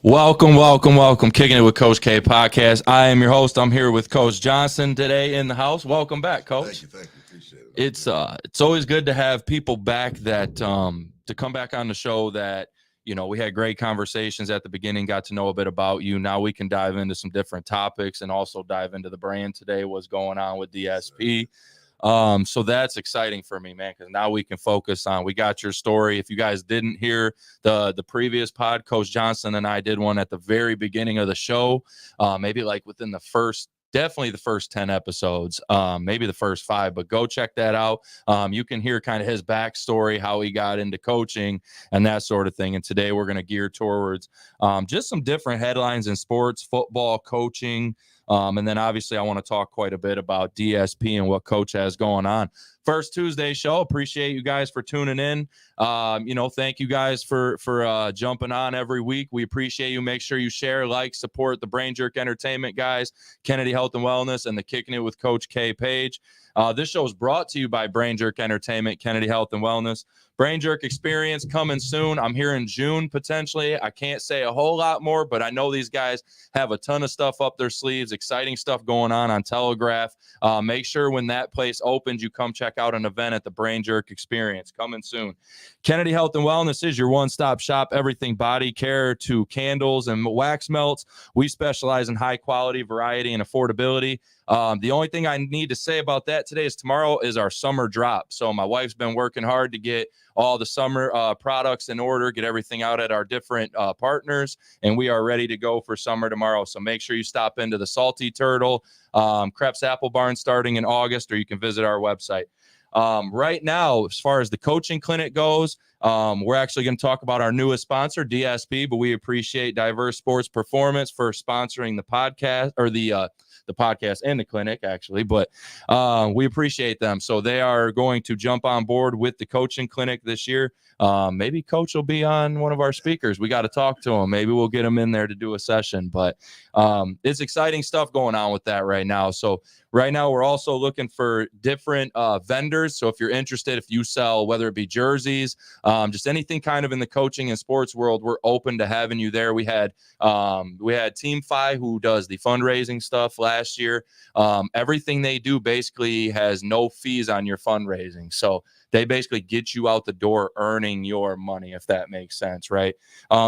Welcome. Kicking It with Coach K podcast. I am your host. I'm here with Coach Johnson today in the house. Welcome back, Coach. Thank you. Appreciate it. It's always good to have people back that to come back on the show that we had great conversations at the beginning, got to know a bit about you. Now we can dive into some different topics and also dive into the brand today, what's going on with DSP. So that's exciting for me, man, because now we can focus on, we got your story. If you guys didn't hear the previous pod, Coach Johnson and I did one at the very beginning of the show, maybe like within definitely the first 10 episodes, maybe the first 5, but go check that out. You can hear kind of his backstory, how he got into coaching and that sort of thing. And today we're going to gear towards just some different headlines in sports, football, coaching. And then obviously I want to talk quite a bit about DSP and what Coach has going on. First Tuesday show. Appreciate you guys for tuning in. Thank you guys for jumping on every week. We appreciate you. Make sure you share, like, support the Brain Jerk Entertainment guys, Kennedy Health and Wellness, and the Kicking It with Coach K page. This show is brought to you by Brain Jerk Entertainment, Kennedy Health and Wellness. Brain Jerk Experience coming soon. I'm here in June, potentially. I can't say a whole lot more, but I know these guys have a ton of stuff up their sleeves, exciting stuff going on Telegraph. Make sure when that place opens, you come check out an event at the Brain Jerk Experience coming soon. Kennedy Health and Wellness is your one-stop shop, everything body care to candles and wax melts. We specialize in high quality, variety, and affordability. The only thing I need to say about that today is tomorrow is our summer drop. So my wife's been working hard to get all the summer products in order, get everything out at our different partners, and we are ready to go for summer tomorrow. So make sure you stop into the Salty Turtle, Krebs Apple Barn starting in August, or you can visit our website. Right now, as far as the coaching clinic goes, we're actually going to talk about our newest sponsor, DSP, but we appreciate Diverse Sports Performance for sponsoring the podcast, or the podcast and the clinic, actually, but we appreciate them. So they are going to jump on board with the coaching clinic this year. Maybe Coach will be on one of our speakers. We got to talk to him. Maybe we'll get him in there to do a session, but it's exciting stuff going on with that right now. So right now we're also looking for different vendors. So if you're interested, if you sell, whether it be jerseys, just anything kind of in the coaching and sports world, we're open to having you there. We had Team Phi, who does the fundraising stuff last year. Everything they do basically has no fees on your fundraising. So they basically get you out the door earning your money, if that makes sense, right?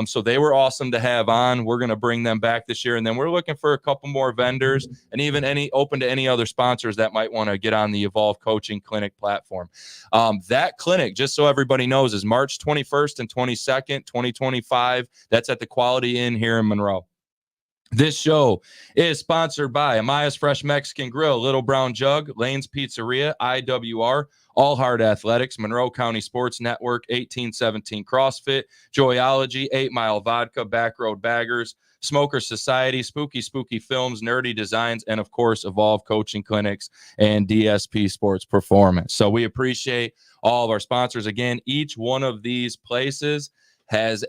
So they were awesome to have on. We're going to bring them back this year. And then we're looking for a couple more vendors and even open to any other sponsors that might want to get on the Evolve Coaching Clinic platform. That clinic, just so everybody knows, is March 21st and 22nd, 2025. That's at the Quality Inn here in Monroe. This show is sponsored by Amaya's Fresh Mexican Grill, Little Brown Jug, Lane's Pizzeria, IWR, All Hard Athletics, Monroe County Sports Network, 1817 CrossFit, Joyology, 8 Mile Vodka, Backroad Baggers, Smoker Society, Spooky Films, Nerdy Designs, and, of course, Evolve Coaching Clinics and DSP Sports Performance. So we appreciate all of our sponsors. Again, each one of these places has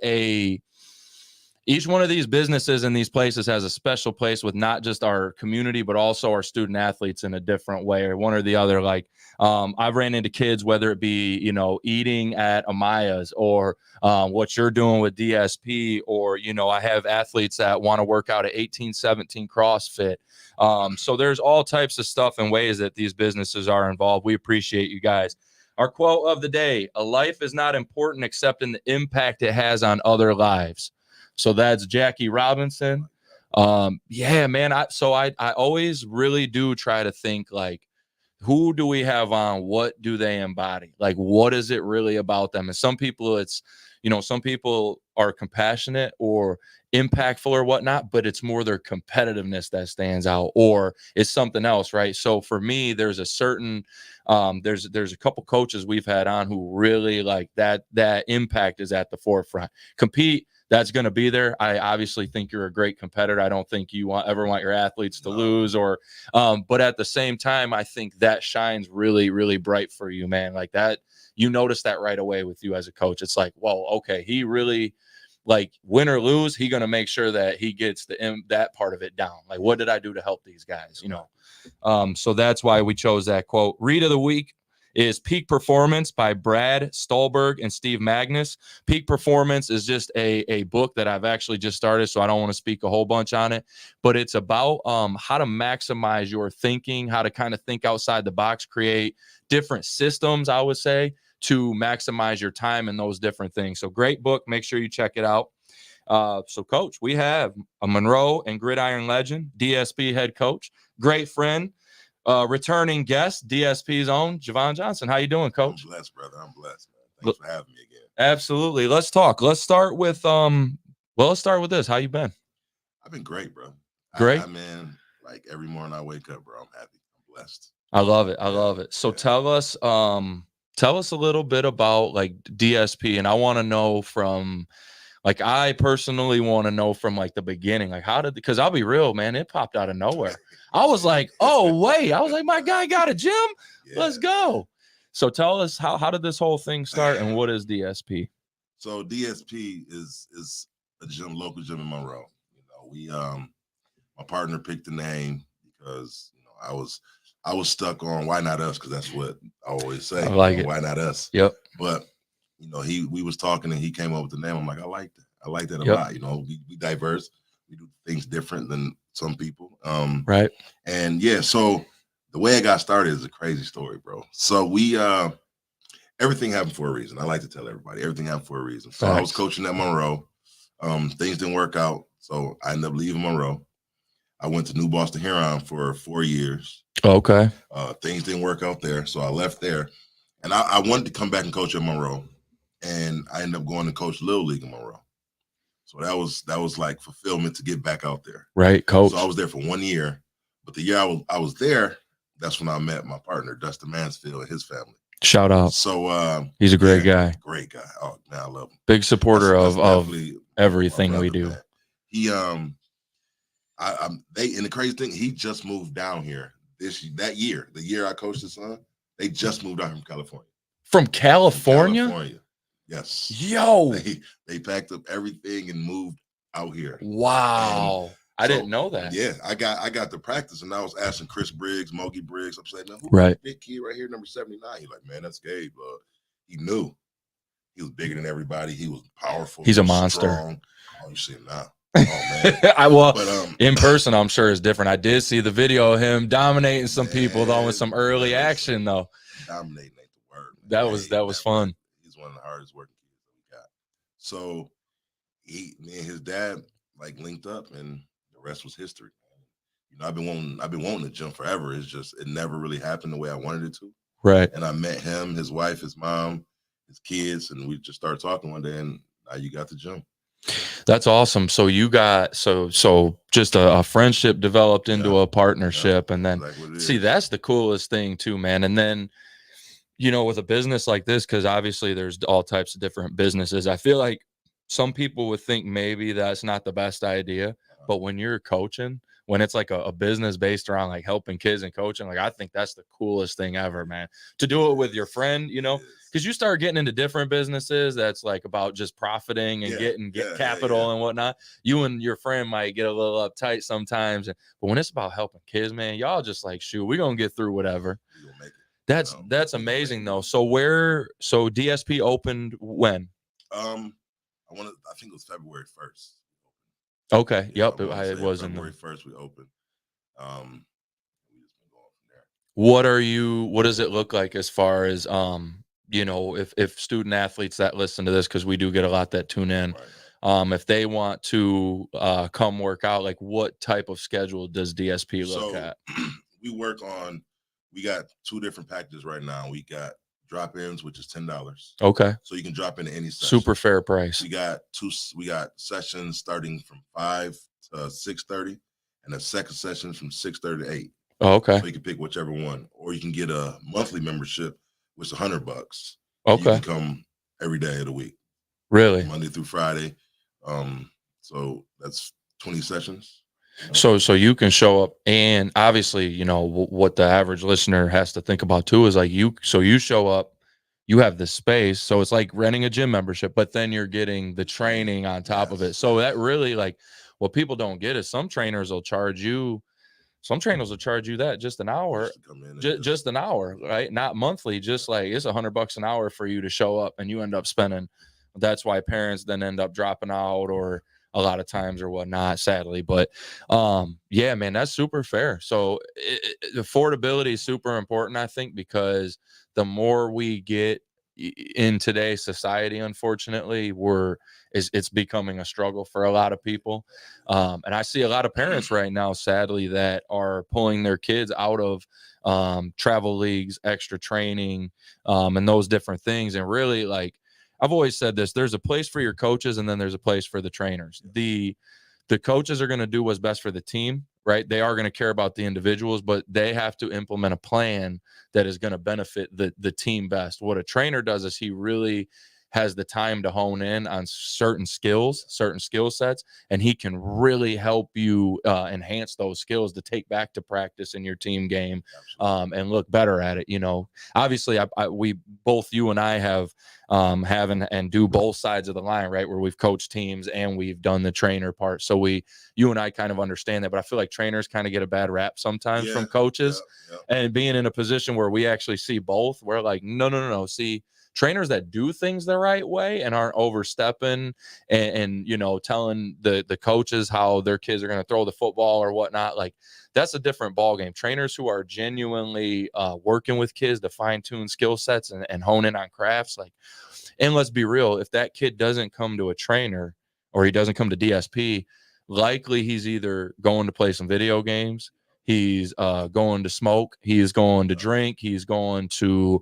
each one of these businesses in these places has a special place with not just our community, but also our student athletes in a different way, or one or the other. Like I've ran into kids, whether it be, eating at Amaya's, or what you're doing with DSP, or, I have athletes that want to work out at 1817 CrossFit. So there's all types of stuff and ways that these businesses are involved. We appreciate you guys. Our quote of the day: a life is not important except in the impact it has on other lives. So that's Jackie Robinson. Yeah, man. I always really do try to think, like, who do we have on? What do they embody? Like, what is it really about them? And some people, some people are compassionate or impactful or whatnot, but it's more their competitiveness that stands out, or it's something else, right? So for me, there's a certain, there's a couple coaches we've had on who really, like, that impact is at the forefront. Compete. That's going to be there. I obviously think you're a great competitor. I don't think you ever want your athletes to lose, but at the same time, I think that shines really, really bright for you, man. Like that, you notice that right away with you as a coach. It's like, well, okay, he really, like, win or lose, he's going to make sure that he gets that part of it down. Like, what did I do to help these guys? So that's why we chose that quote. Read of the week is Peak Performance by Brad Stulberg and Steve Magnus. Peak Performance is just a book that I've actually just started, so I don't want to speak a whole bunch on it, but it's about how to maximize your thinking, how to kind of think outside the box, create different systems, I would say, to maximize your time and those different things. So great book. Make sure you check it out. So, Coach, we have a Monroe and Gridiron legend, DSP head coach, great friend, returning guest, DSP's own Jovan Johnson. How you doing, Coach? I'm blessed, brother. I'm blessed, man. Thanks for having me again. Absolutely. Let's talk. Let's start with let's start with this. How you been? I've been great, bro. Great. Man, like every morning I wake up, bro, I'm happy. I'm blessed. I love it. I love it. So tell us a little bit about like DSP, and I want to know from, like, I personally want to know from like the beginning, like because I'll be real, man, it popped out of nowhere. I was like, oh wait, I was like, my guy got a gym. Let's go. So tell us how did this whole thing start, and what is DSP? So DSP is a gym, local gym in Monroe. You know, we my partner picked the name because, you know, I was stuck on why not us, because that's what I always say. I like it. Why not us? Yep. But you know, we was talking and he came up with the name. I'm like, I like that. I like that a lot. You know, we diverse. We do things different than some people. Right. And yeah, so the way I got started is a crazy story, bro. So we everything happened for a reason. I like to tell everybody everything happened for a reason. So I was coaching at Monroe. Things didn't work out, so I ended up leaving Monroe. I went to New Boston Huron for 4 years. Okay. Things didn't work out there, so I left there, and I wanted to come back and coach at Monroe, and I ended up going to coach Little League in Monroe. So that was like fulfillment to get back out there. Right, coach. So I was there for 1 year, but the year I was there, that's when I met my partner, Dustin Mansfield, and his family. Shout out. So he's a great guy. Great guy. Oh man, I love him. Big supporter of everything brother, we do. Man. He and the crazy thing, he just moved down here that year. The year I coached his son, they just moved out from California. From California? From California. Yes. Yo. They packed up everything and moved out here. Wow. I didn't know that. Yeah, I got to practice, and I was asking Chris Briggs, Mogi Briggs. I'm saying, man, who's right, big kid right here, number 79? He's like, man, that's Gabe. He knew he was bigger than everybody. He was powerful. He's a monster. Strong. Oh, you see him now. Oh man. But in person, I'm sure is different. I did see the video of him dominating some people though with some early action though. Dominating ain't the word. Man. That was fun. He's one of the hardest working kids that we got. So me and his dad like linked up, and the rest was history. You know, I've been wanting to gym forever. It's just it never really happened the way I wanted it to. Right. And I met him, his wife, his mom, his kids, and we just started talking one day, and now you got the gym. That's awesome. So you got so just a friendship developed into a partnership, and then see, that's the coolest thing too, man. And then, you know, with a business like this, because obviously there's all types of different businesses, I feel like some people would think maybe that's not the best idea, but when you're coaching, when it's like a business based around like helping kids and coaching, like I think that's the coolest thing ever, man. To do it with your friend, you know, because you start getting into different businesses that's like about just profiting and get capital and whatnot. You and your friend might get a little uptight sometimes, but when it's about helping kids, man, y'all just like, shoot, we're gonna get through whatever. That's amazing though. So DSP opened when? I think it was February 1st. Okay. Yep. It was February 1st we opened. We just been going from there. What does it look like as far as you know, if student athletes that listen to this, because we do get a lot that tune in, if they want to come work out, like what type of schedule does DSP look at? We got 2 different packages right now. We got drop-ins, which is $10. Okay. So you can drop into any session. Super fair price. We got sessions starting from 5 to 6:30, and a second session from 6:30 to 8. Oh, okay. So you can pick whichever one, or you can get a monthly membership, which is $100. Okay. You can come every day of the week. Really? Monday through Friday. So that's 20 sessions. So you can show up, and obviously, you know, what the average listener has to think about too is like you show up, you have the space, so it's like renting a gym membership, but then you're getting the training on top of it. So that really, like, what people don't get is some trainers will charge you Some trainers will charge you that just an hour, just an hour, right? Not monthly, just like it's $100 an hour for you to show up, and you end up spending. That's why parents then end up dropping out, or a lot of times or whatnot, sadly. But yeah, man, that's super fair. So affordability is super important, I think, because the more we get in today's society, unfortunately, it's becoming a struggle for a lot of people. And I see a lot of parents right now, sadly, that are pulling their kids out of travel leagues, extra training, and those different things. And really, like, I've always said this, there's a place for your coaches, and then there's a place for the trainers. The coaches are going to do what's best for the team, right? They are going to care about the individuals, but they have to implement a plan that is going to benefit the team best. What a trainer does is he really has the time to hone in on certain skills, certain skill sets, and he can really help you enhance those skills to take back to practice in your team game, and look better at it. You know, obviously, we both, you and I, have and do both sides of the line, right? Where we've coached teams and we've done the trainer part. So you and I kind of understand that, but I feel like trainers kind of get a bad rap sometimes from coaches, and being in a position where we actually see both, we're like, no. See, trainers that do things the right way and aren't overstepping and you know, telling the coaches how their kids are going to throw the football or whatnot, like, that's a different ball game. Trainers who are genuinely working with kids to fine-tune skill sets and hone in on crafts, like, and let's be real, if that kid doesn't come to a trainer or he doesn't come to DSP, likely he's either going to play some video games, he's going to smoke, he's going to drink, he's going to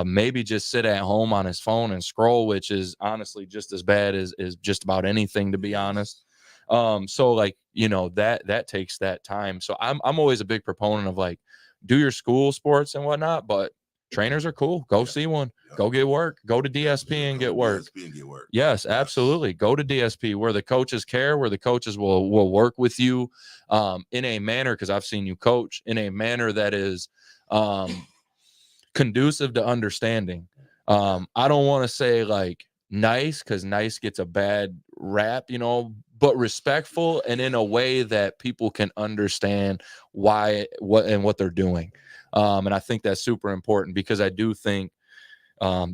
maybe just sit at home on his phone and scroll, which is honestly just as bad as just about anything, to be honest. So, like, you know, that takes that time. So I'm always a big proponent of, like, do your school sports and whatnot, but trainers are cool. Go see one. Go get work. Go to DSP and get work. Yes, absolutely. Go to DSP where the coaches care, where the coaches will work with you in a manner, because I've seen you coach in a manner that is conducive to understanding. I don't want to say like nice, because nice gets a bad rap, you know, but respectful and in a way that people can understand what they're doing. And I think that's super important, because I do think,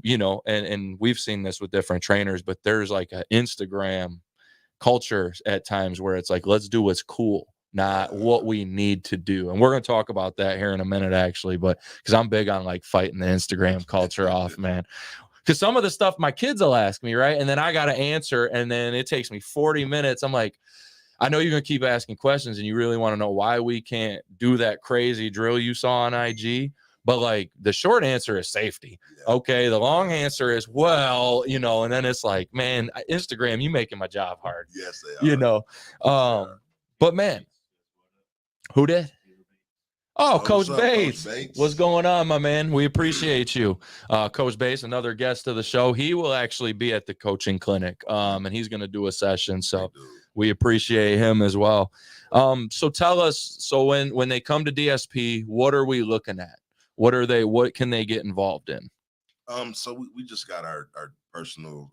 you know, and we've seen this with different trainers, but there's like an Instagram culture at times where it's like, let's do what's cool, not what we need to do. And we're going to talk about that here in a minute, actually, but because I'm big on like fighting the Instagram culture off, man. Because some of the stuff my kids will ask me, right? And then I got to answer, and then it takes me 40 minutes. I'm like, I know you're going to keep asking questions and you really want to know why we can't do that crazy drill you saw on IG. But like, the short answer is safety. Okay. The long answer is, well, you know, and then it's like, man, Instagram, you making my job hard. Yes, they are. You know, but man, who did? Oh, Coach Bates. What's going on, my man? We appreciate you. Coach Bates, another guest of the show. He will actually be at the coaching clinic, and he's going to do a session. So we appreciate him as well. So tell us, so when they come to DSP, what are we looking at? What can they get involved in? So we just got our personal,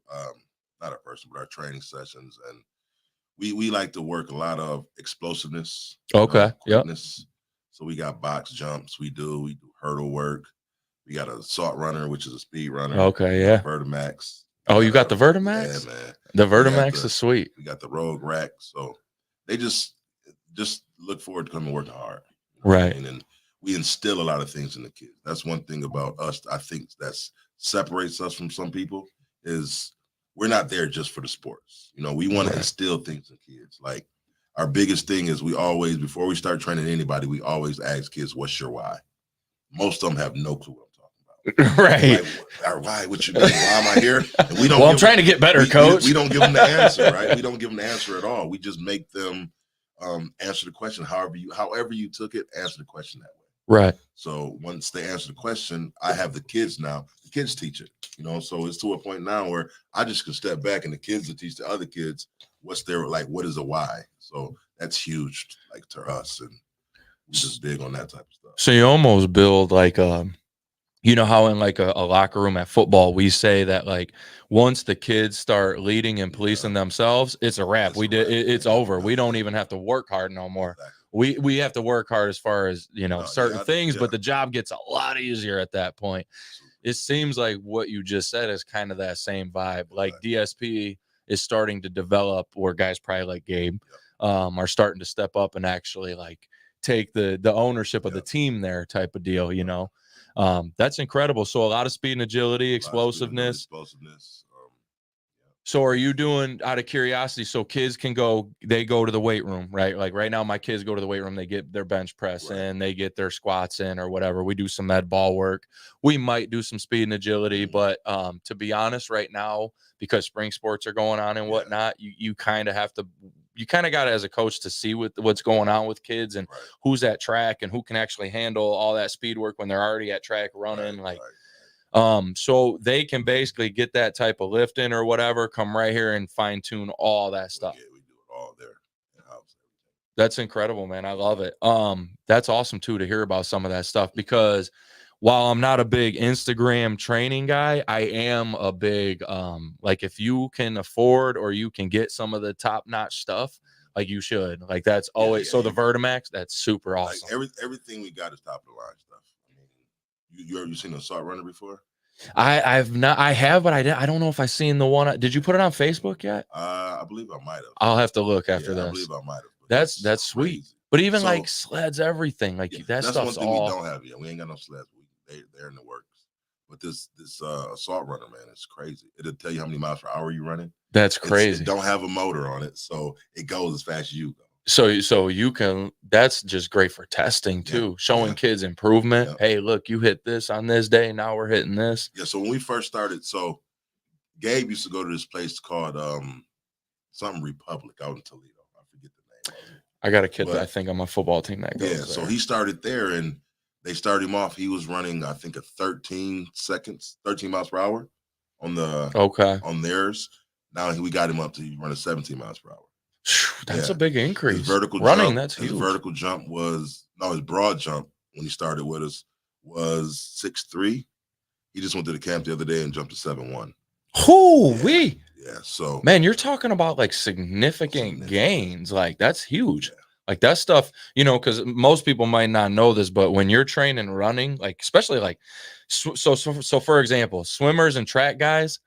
not our personal, but our training sessions. And we like to work a lot of explosiveness. Okay. Yep. So we got box jumps. We do hurdle work. We got a salt runner, which is a speed runner. Okay. Yeah. Vertimax. Oh, you got the Vertimax? Yeah, man. The Vertimax is sweet. We got the Rogue Rack. So they just look forward to coming working hard. Right. And we instill a lot of things in the kids. That's one thing about us, I think, that separates us from some people, is we're not there just for the sports. You know, we want to instill things in kids. Like, our biggest thing is we always, before we start training anybody, we always ask kids, what's your why? Most of them have no clue what I'm talking about. Right. Like, why? What you mean? Why am I here? And we don't. Well, I'm trying to get better, coach. We don't give them the answer, right? We don't give them the answer at all. We just make them answer the question however you took it, answer the question that way. Right. So once they answer the question, I have the kids now. The kids teach it, you know. So it's to a point now where I just can step back and the kids will teach the other kids what's their, like, what is a why. So that's huge, like, to us, and we just big on that type of stuff. So you almost build like you know how in like a locker room at football, we say that like once the kids start leading and policing themselves, it's a wrap. It's over. We don't even have to work hard no more. Exactly. we have to work hard as far as, you know, certain things, yeah. but the job gets a lot easier at that point. It seems like what you just said is kind of that same vibe. Like DSP is starting to develop, where guys probably like Gabe are starting to step up and actually like take the ownership of the team there type of deal, you know. That's incredible. So a lot of speed and agility, explosiveness. So are you doing, out of curiosity, so kids can go, they go to the weight room, right? Like right now, my kids go to the weight room, they get their bench press in, they get their squats in or whatever. We do some med ball work. We might do some speed and agility, but to be honest, right now, because spring sports are going on and whatnot, you kind of have to, you kind of got to, as a coach, to see what's going on with kids and who's at track and who can actually handle all that speed work when they're already at track running. So they can basically get that type of lift in or whatever, come right here and fine tune all that stuff. Yeah, we do it all there in house. That's incredible, man. I love it. That's awesome too, to hear about some of that stuff, because while I'm not a big Instagram training guy, I am a big, like, if you can afford or you can get some of the top notch stuff, like, you should, like, that's always, so the Vertimax, that's super awesome. Like everything we got is top of the line stuff. I mean, you ever seen a assault runner before? I've not, I have, but I don't know if I've seen the one. Did you put it on Facebook yet? I believe I might have. I'll have to look after this. I believe I might have. That's sweet. But even like sleds, everything, like that stuff's one thing all. We don't have yet. We ain't got no sleds. They're in the works. But this assault runner, man, it's crazy. It'll tell you how many miles per hour you're running. That's crazy. It don't have a motor on it, so it goes as fast as you go. So you can, that's just great for testing too, showing kids improvement. Hey, look, you hit this on this day, now we're hitting this. Yeah, so when we first started, so Gabe used to go to this place called something Republic out in Toledo. I forget the name of it. I got a kid that I think on my football team that goes there. So he started there, and they started him off. He was running, I think, a 13 miles per hour on the on theirs. Now we got him up to run a 17 miles per hour. That's a big increase. His vertical running, jump, that's huge. His vertical jump his broad jump when he started with us was 6'3". He just went to the camp the other day and jumped to 7'1". Yeah, so man, you're talking about like significant gains. Like, that's huge. Like, that stuff, you know, because most people might not know this, but when you're training running, like, especially like, so for example, swimmers and track guys,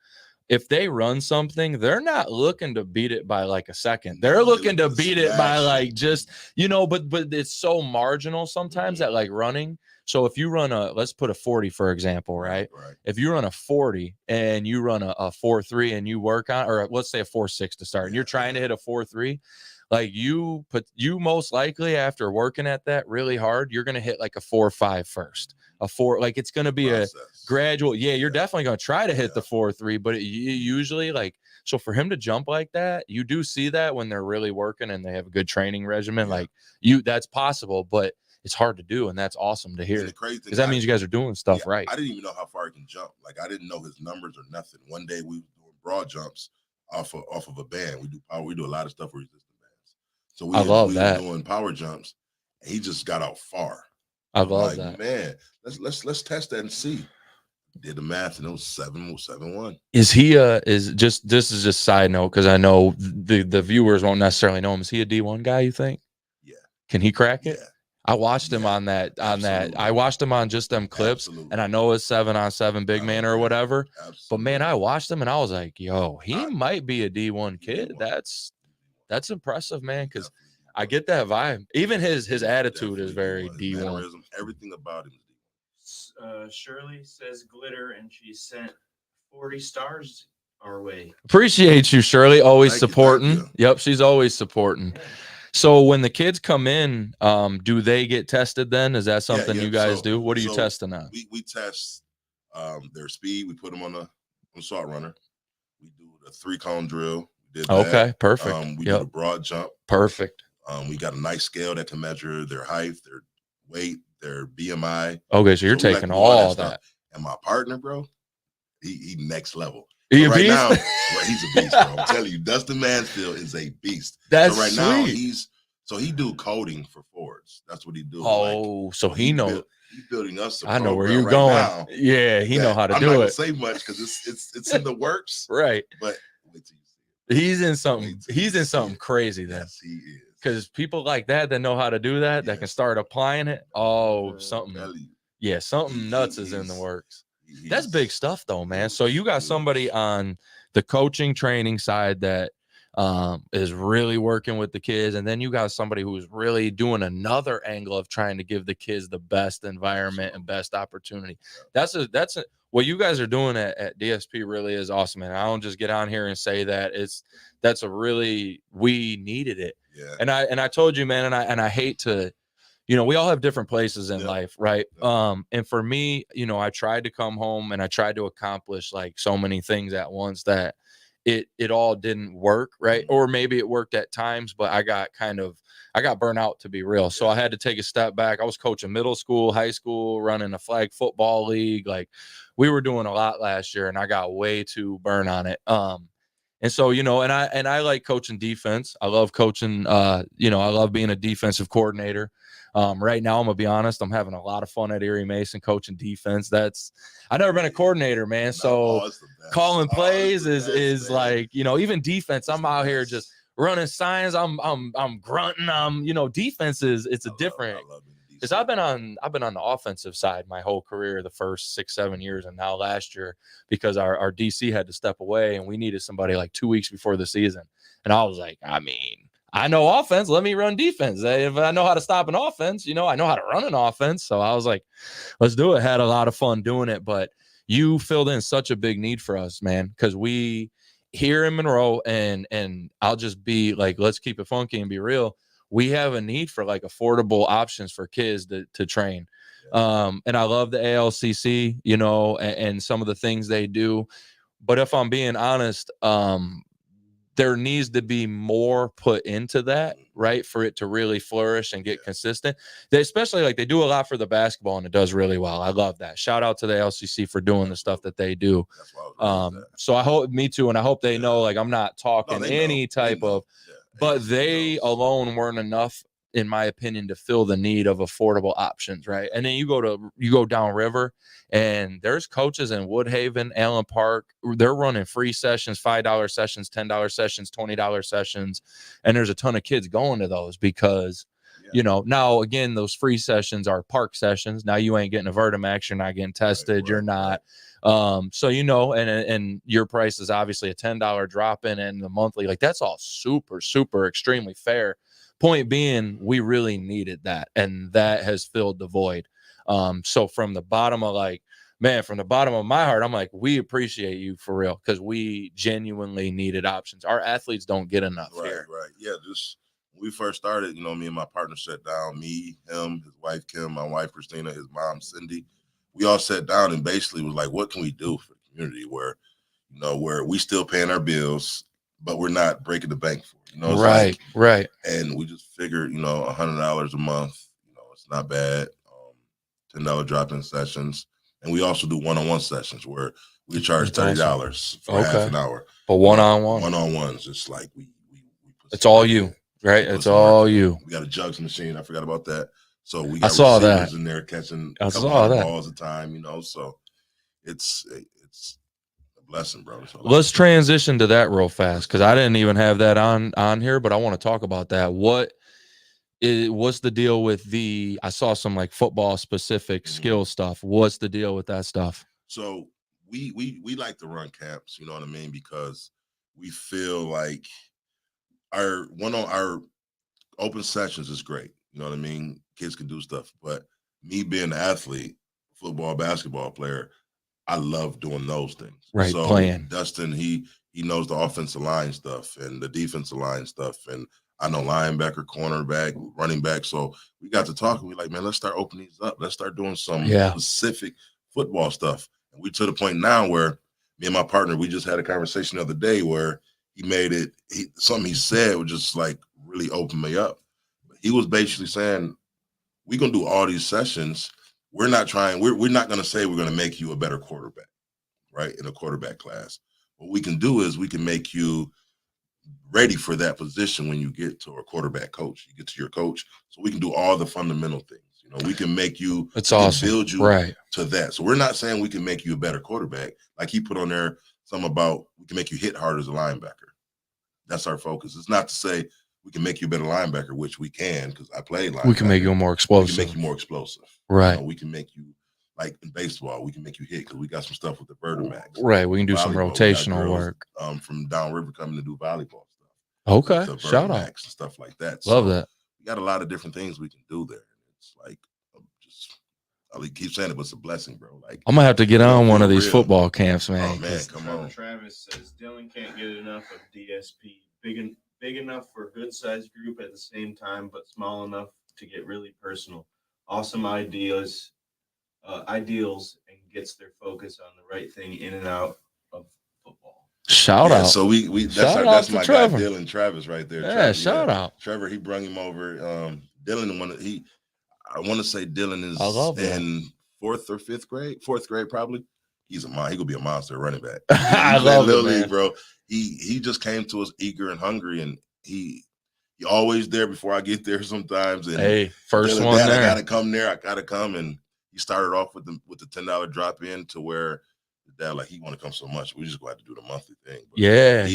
if they run something, they're not looking to beat it by like a second. They're looking to beat it by like just, you know, but it's so marginal sometimes that like running. So if you run let's put a 40, for example, right? If you run a 40 and you run a 4.3 and you work on, or let's say a 4.6 to start, and you're trying to hit a 4.3, like you most likely, after working at that really hard, you're going to hit like a 4.5 first. A 4, like, it's going to be a gradual. Yeah, you're definitely going to try to hit the 4.3, but usually, like, so for him to jump like that, you do see that when they're really working and they have a good training regimen, like that's possible, but it's hard to do, and that's awesome to hear, because that means you guys are doing stuff right. I didn't even know how far he can jump. Like, I didn't know his numbers or nothing. One day we were doing broad jumps off of a band. We do a lot of stuff with resistant bands. So we were doing power jumps, and he just got out far. I love that. Man, let's test that and see. Did the math, and it was 7.1. Is he this is just side note, because I know the viewers won't necessarily know him. Is he a D1 guy, you think? Yeah. Can he crack it? Yeah. I watched him on that. I watched him on just them clips, and I know it's 7-on-7 big man or whatever. But man, I watched him and I was like, yo, he might be a D1 kid. That's impressive, man, because I get that vibe. Even his attitude is very D1. Everything about him. Shirley says glitter, and she sent 40 stars our way. Appreciate you, Shirley. Always supporting. Yep, she's always supporting. Yeah. So when the kids come in, do they get tested then? Is that something you guys do? What are you testing on? We test their speed. We put them on a assault runner. We do the 3-cone drill. Perfect. We do the broad jump. Perfect. We got a nice scale that can measure their height, their weight, their BMI. Okay, so you're taking all that. And my partner, bro, he next level. He right now, he's a beast, bro. I'm telling you, Dustin Mansfield is a beast. That's right sweet. Now he do coding for Fords. That's what he do. Oh, so he knows. He's building us. I know where you're going. Now. Yeah, he know how to do it. I'm not gonna say much because it's in the works. Right. But he's in something. He's in something crazy then. Yes, he is. because people like that know how to do that, that can start applying it. Oh, something. Yeah, something nuts is in the works. That's big stuff though, man. So you got somebody on the coaching training side that is really working with the kids, and then you got somebody who's really doing another angle of trying to give the kids the best environment and best opportunity. That's what you guys are doing at DSP really is awesome, man. I don't just get on here and say that. That's a really, we needed it. Yeah. And I told you, man, and I hate to, we all have different places in life, right? And for me, I tried to come home and I tried to accomplish like so many things at once that it all didn't work, right? Or maybe it worked at times, but I got burnt out, to be real. So I had to take a step back. I was coaching middle school, high school, running a flag football league. Like we were doing a lot last year and I got way too burnt on it. And so, and I like coaching defense. I love coaching, I love being a defensive coordinator. Right now, I'm gonna be honest, I'm having a lot of fun at Erie Mason coaching defense. I've never been a coordinator, man. So calling plays is like, even defense, I'm out here just running signs. I'm grunting. Defense it's a different. Because I've been on the offensive side my whole career, the first 6-7 years, and now last year because our DC had to step away and we needed somebody like 2 weeks before the season. And I was like, I know offense, let me run defense. If I know how to stop an offense, I know how to run an offense. So I was like, let's do it. Had a lot of fun doing it. But you filled in such a big need for us, man, because we here in Monroe, and I'll just be like, let's keep it funky and be real. We have a need for like affordable options for kids to train. And I love the ALCC, and some of the things they do. But if I'm being honest, there needs to be more put into that, right, for it to really flourish and get consistent. Especially like they do a lot for the basketball and it does really well. I love that. Shout out to the LCC for doing the stuff that they do. So I hope, me too, and I hope they know, like, I'm not talking any type of, but they alone weren't enough, in my opinion, to fill the need of affordable options, right? And then you go downriver, and there's coaches in Woodhaven, Allen Park. They're running free sessions, $5 sessions, $10 sessions, $20 sessions, and there's a ton of kids going to those because, now again, those free sessions are park sessions. Now you ain't getting a Vertimax, you're not getting tested, you're not. So and your price is obviously a $10 drop in and the monthly, like that's all super, super extremely fair. Point being, we really needed that, and that has filled the void. So from the bottom of my heart, I'm like, we appreciate you for real, because we genuinely needed options. Our athletes don't get enough here. Right. Yeah, just when we first started, me and my partner sat down, me, him, his wife Kim, my wife Christina, his mom Cindy. We all sat down and basically was like, what can we do for the community where we still paying our bills, but we're not breaking the bank for it. Right. And we just figured, $100 a month, it's not bad. $10 drop-in sessions. And we also do one-on-one sessions where we charge $30 for half an hour. But one-on-one. One-on-ones, it's like we it's all you, right? It's all you. We got a jugs machine. I forgot about that. So we got receivers in there catching a couple of balls at a time, so it's a blessing, bro. Let's transition to that real fast, because I didn't even have that on here, but I want to talk about that. What's the deal with I saw some like football specific skill stuff. What's the deal with that stuff? So we like to run camps, you know what I mean? Because we feel like our open sessions is great. You know what I mean? Kids can do stuff, but me being an athlete, football, basketball player, I love doing those things. Right. So playing. Dustin, he knows the offensive line stuff and the defensive line stuff. And I know linebacker, cornerback, running back. So we got to talk and we're like, man, let's start opening these up. Let's start doing some specific football stuff. And we to the point now where me and my partner, we just had a conversation the other day where he made it, something he said was just like really opened me up. He was basically saying, we're going to do all these sessions. We're not going to say we're going to make you a better quarterback, right, in a quarterback class. What we can do is we can make you ready for that position when you get to a quarterback coach. You get to your coach. So we can do all the fundamental things. We can make you, build you to that. So we're not saying we can make you a better quarterback. Like he put on there something about we can make you hit harder as a linebacker. That's our focus. It's not to say we can make you a better linebacker, which we can because I played linebacker. We can make you more We explosive. can make you more explosive. Right. You know, we can make you, like in baseball, we can make you hit because we got some stuff with the Vertimax. Right. We can do some Volleyball, we got rotational girls, work. From downriver coming to do volleyball stuff. Okay. The Shout Vertimax out. and stuff like that. Love so that. we got a lot of different things we can do there. It's like I keep saying it, but it's a blessing, bro. Like I'm gonna have to get on one of these real. football camps, man. Oh man, come on. Travis says Dylan can't get enough of DSP. Big enough for a good sized group at the same time, but small enough to get really personal. Awesome ideals, and gets their focus on the right thing in and out of football. Shout out. So we that's my Trevor. guy Dylan Travis right there. Yeah, Trevor, shout out. Trevor, he brung him over. Dylan, I want to say Dylan is in fourth grade probably. He's a man. He could be a monster running back. I love it, man. Bro. He just came to us eager and hungry, and he always there before I get there sometimes. And hey, first Dylan, one Dad, there. I gotta come, and he started off with the $10 drop in to where Dad like he want to come so much. We just go have to do the monthly thing. But yeah.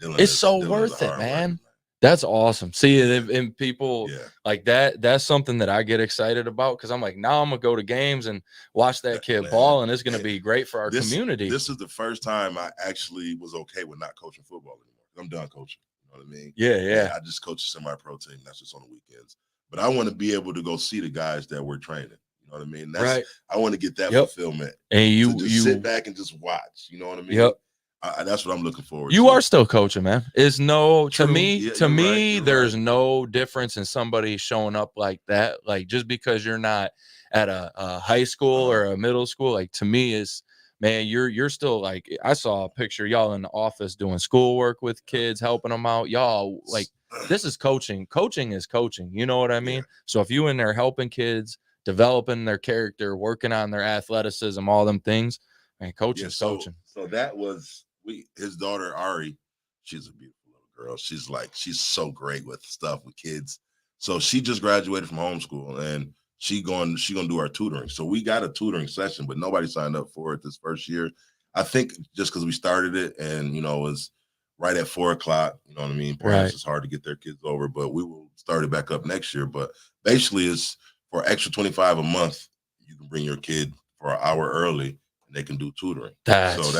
Dylan's so worth it, man. That's awesome. See, and people like that, that's something that I get excited about because I'm like, now I'm going to go to games and watch that kid ball, and it's going to be great for our community. This is the first time I actually was okay with not coaching football anymore. I'm done coaching. You know what I mean? Yeah. I just coach a semi-pro team. That's just on the weekends. But I want to be able to go see the guys that we're training. You know what I mean? That's right. I want to get that fulfillment. And you sit back and just watch. You know what I mean? Yep. That's what I'm looking forward to. You are still coaching, man. It's no True. To me, right. there's no difference in somebody showing up like that. Like just because you're not at a high school or a middle school, like to me is, man, you're still like, I saw a picture y'all in the office doing schoolwork with kids, helping them out. Y'all like, this is coaching. Coaching is coaching. You know what I mean? Yeah. So if you in there helping kids, developing their character, working on their athleticism, all them things, man, coaching is coaching. So that was his daughter Ari. She's a beautiful little girl. She's so great with stuff with kids. So she just graduated from homeschool and she gonna do our tutoring. So we got a tutoring session, but nobody signed up for it this first year. I think just because we started it and it was right at 4:00. You know what I mean? Parents, it's hard to get their kids over, but we will start it back up next year. But basically, it's for extra $25 a month. You can bring your kid for an hour early. They can do tutoring. That's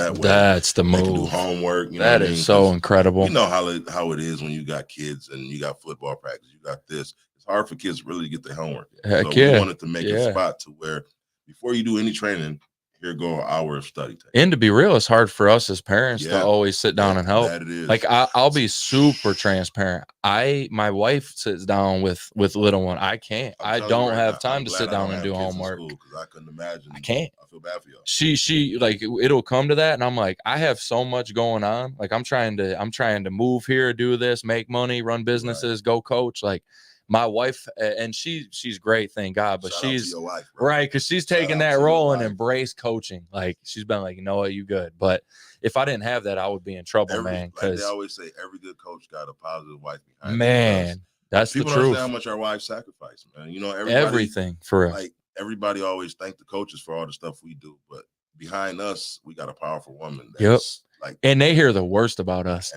the move. They can do homework. That is so incredible. You know how it is when you got kids and you got football practice. You got this. It's hard for kids really to get their homework. Heck we wanted to make a spot to where before you do any training, here go an hour of study time. And to be real, it's hard for us as parents to always sit down and help. That it is. Like I'll be super transparent. My wife sits down with little one. I can't. I don't have time to sit down and do homework. Because I couldn't imagine. I can't. I feel bad for y'all. She like it'll come to that, and I'm like, I have so much going on. Like I'm trying to move here, do this, make money, run businesses, go coach. Like my wife, and she's great, thank God. But she's your wife, right because she's taking that role and embrace coaching. Like she's been like, you know what, you good. But if I didn't have that, I would be in trouble, man. Because they always say every good coach got a positive wife behind. Man, that's the truth. People don't understand how much our wives sacrifice, man. Everything for real. Like everybody always thank the coaches for all the stuff we do, but behind us, we got a powerful woman. That's like, and they hear the worst about us.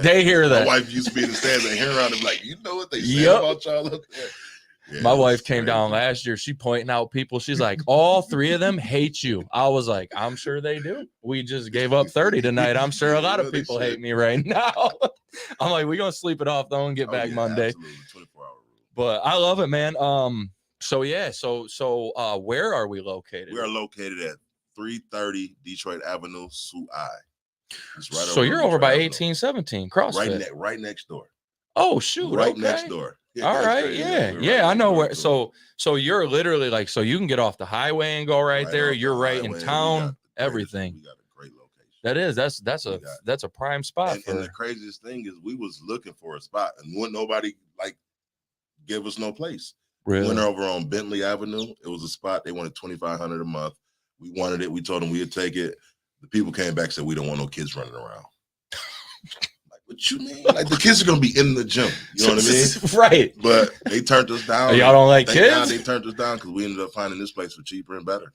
They hear that. My wife used to be in the stands and hear around them like, you know what they say about y'all up there. Yeah, my wife came down last year. She pointing out people. She's like, all three of them hate you. I was like, I'm sure they do. We just gave up 30 tonight. I'm sure a lot of people hate me right now. I'm like, we're going to sleep it off though and get back Monday. Absolutely. 24-hour rule. But I love it, man. So where are we located? We are located at 330 Detroit Avenue, Suite I. So you're over by 1817 CrossFit. Right next door. Oh shoot! Right next door. Yeah, all right, yeah. I know where. So you're literally like, so you can get off the highway and go right there. You're right in town. Everything. We got a great location. That is. That's a prime spot. And the craziest thing is, we was looking for a spot, and wouldn't nobody like give us no place. Really? We went over on Bentley Avenue. It was a spot. They wanted $2,500 a month. We wanted it. We told them we'd take it. The people came back and said, we don't want no kids running around. Like, what you mean? Like, the kids are going to be in the gym. You know what I mean? Right. But they turned us down. Y'all don't like kids? They turned us down because we ended up finding this place for cheaper and better.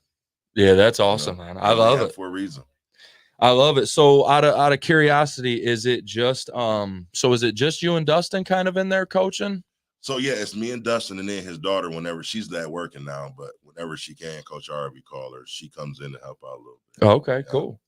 Yeah, that's awesome, man. I love it. For a reason. I love it. So out of curiosity, is it just you and Dustin kind of in there coaching? So yeah, it's me and Dustin, and then his daughter. Whenever she's at working now, but whenever she can, Coach R, we call her. She comes in to help out a little bit. Oh, okay, cool.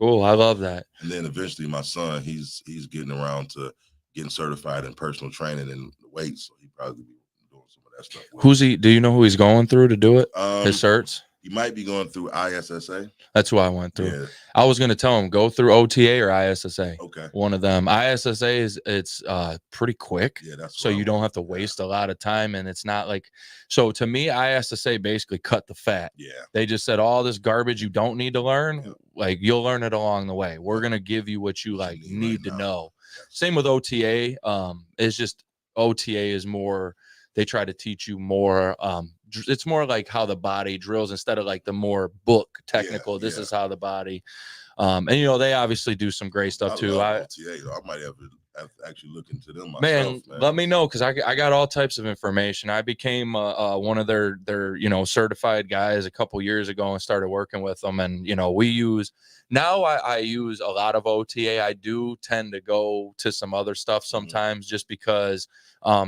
I love that. And then eventually, my son, he's getting around to getting certified in personal training and weights, so he probably be doing some of that stuff. Who's he? Do you know who he's going through to do it? His certs. He might be going through ISSA. That's who I went through. Yeah. I was going to tell him go through OTA or ISSA. Okay. One of them. ISSA it's pretty quick. Yeah, that's so you don't have to waste a lot of time, and it's not like, so to me, ISSA basically cut the fat. Yeah. They just said all this garbage you don't need to learn, like you'll learn it along the way. We're going to give you what you like need to know. Same with OTA. It's just OTA is more, they try to teach you more. It's more like how the body drills instead of like the more book technical. This is how the body, and they obviously do some great stuff too. I might have to actually look into them myself, man. Let me know, because I got all types of information. I became one of their certified guys a couple years ago and started working with them, and we use now. I use a lot of OTA. I do tend to go to some other stuff sometimes, just because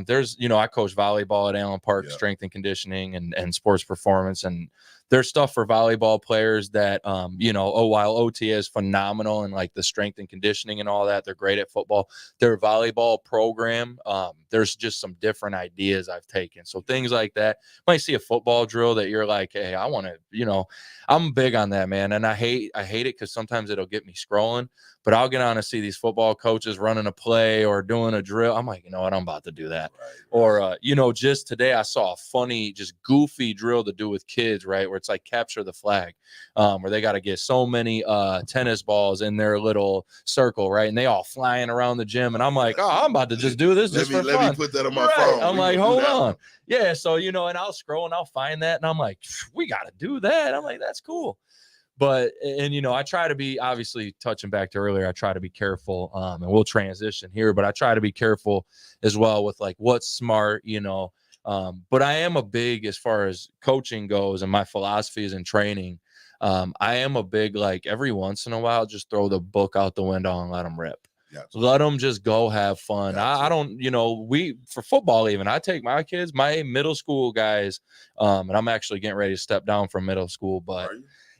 there's I coach volleyball at Allen Park, strength and conditioning and sports performance, and there's stuff for volleyball players that while OTA is phenomenal and like the strength and conditioning and all that, they're great at football. Their volleyball program, there's just some different ideas I've taken. So things like that. You might see a football drill that you're like, hey, I want to, I'm big on that, man. And I hate it because sometimes it'll get me scrolling, but I'll get on and see these football coaches running a play or doing a drill. I'm like, you know what, I'm about to do that. Right. Or, just today I saw a funny, just goofy drill to do with kids, right? Where it's like capture the flag, where they got to get so many tennis balls in their little circle, right? And they all flying around the gym. And I'm like, oh, I'm about to just do this just for fun. Let me put that on my phone. I'm like, hold on. Yeah. So, and I'll scroll and I'll find that. And I'm like, we got to do that. I'm like, that's cool. But, and, I try to be, obviously touching back to earlier, I try to be careful, and we'll transition here, but I try to be careful as well with like what's smart, but I am a big, as far as coaching goes and my philosophies and training, I am a big, like every once in a while, just throw the book out the window and let them rip. Let them just go have fun. I don't, for football, even I take my kids, my middle school guys, and I'm actually getting ready to step down from middle school, but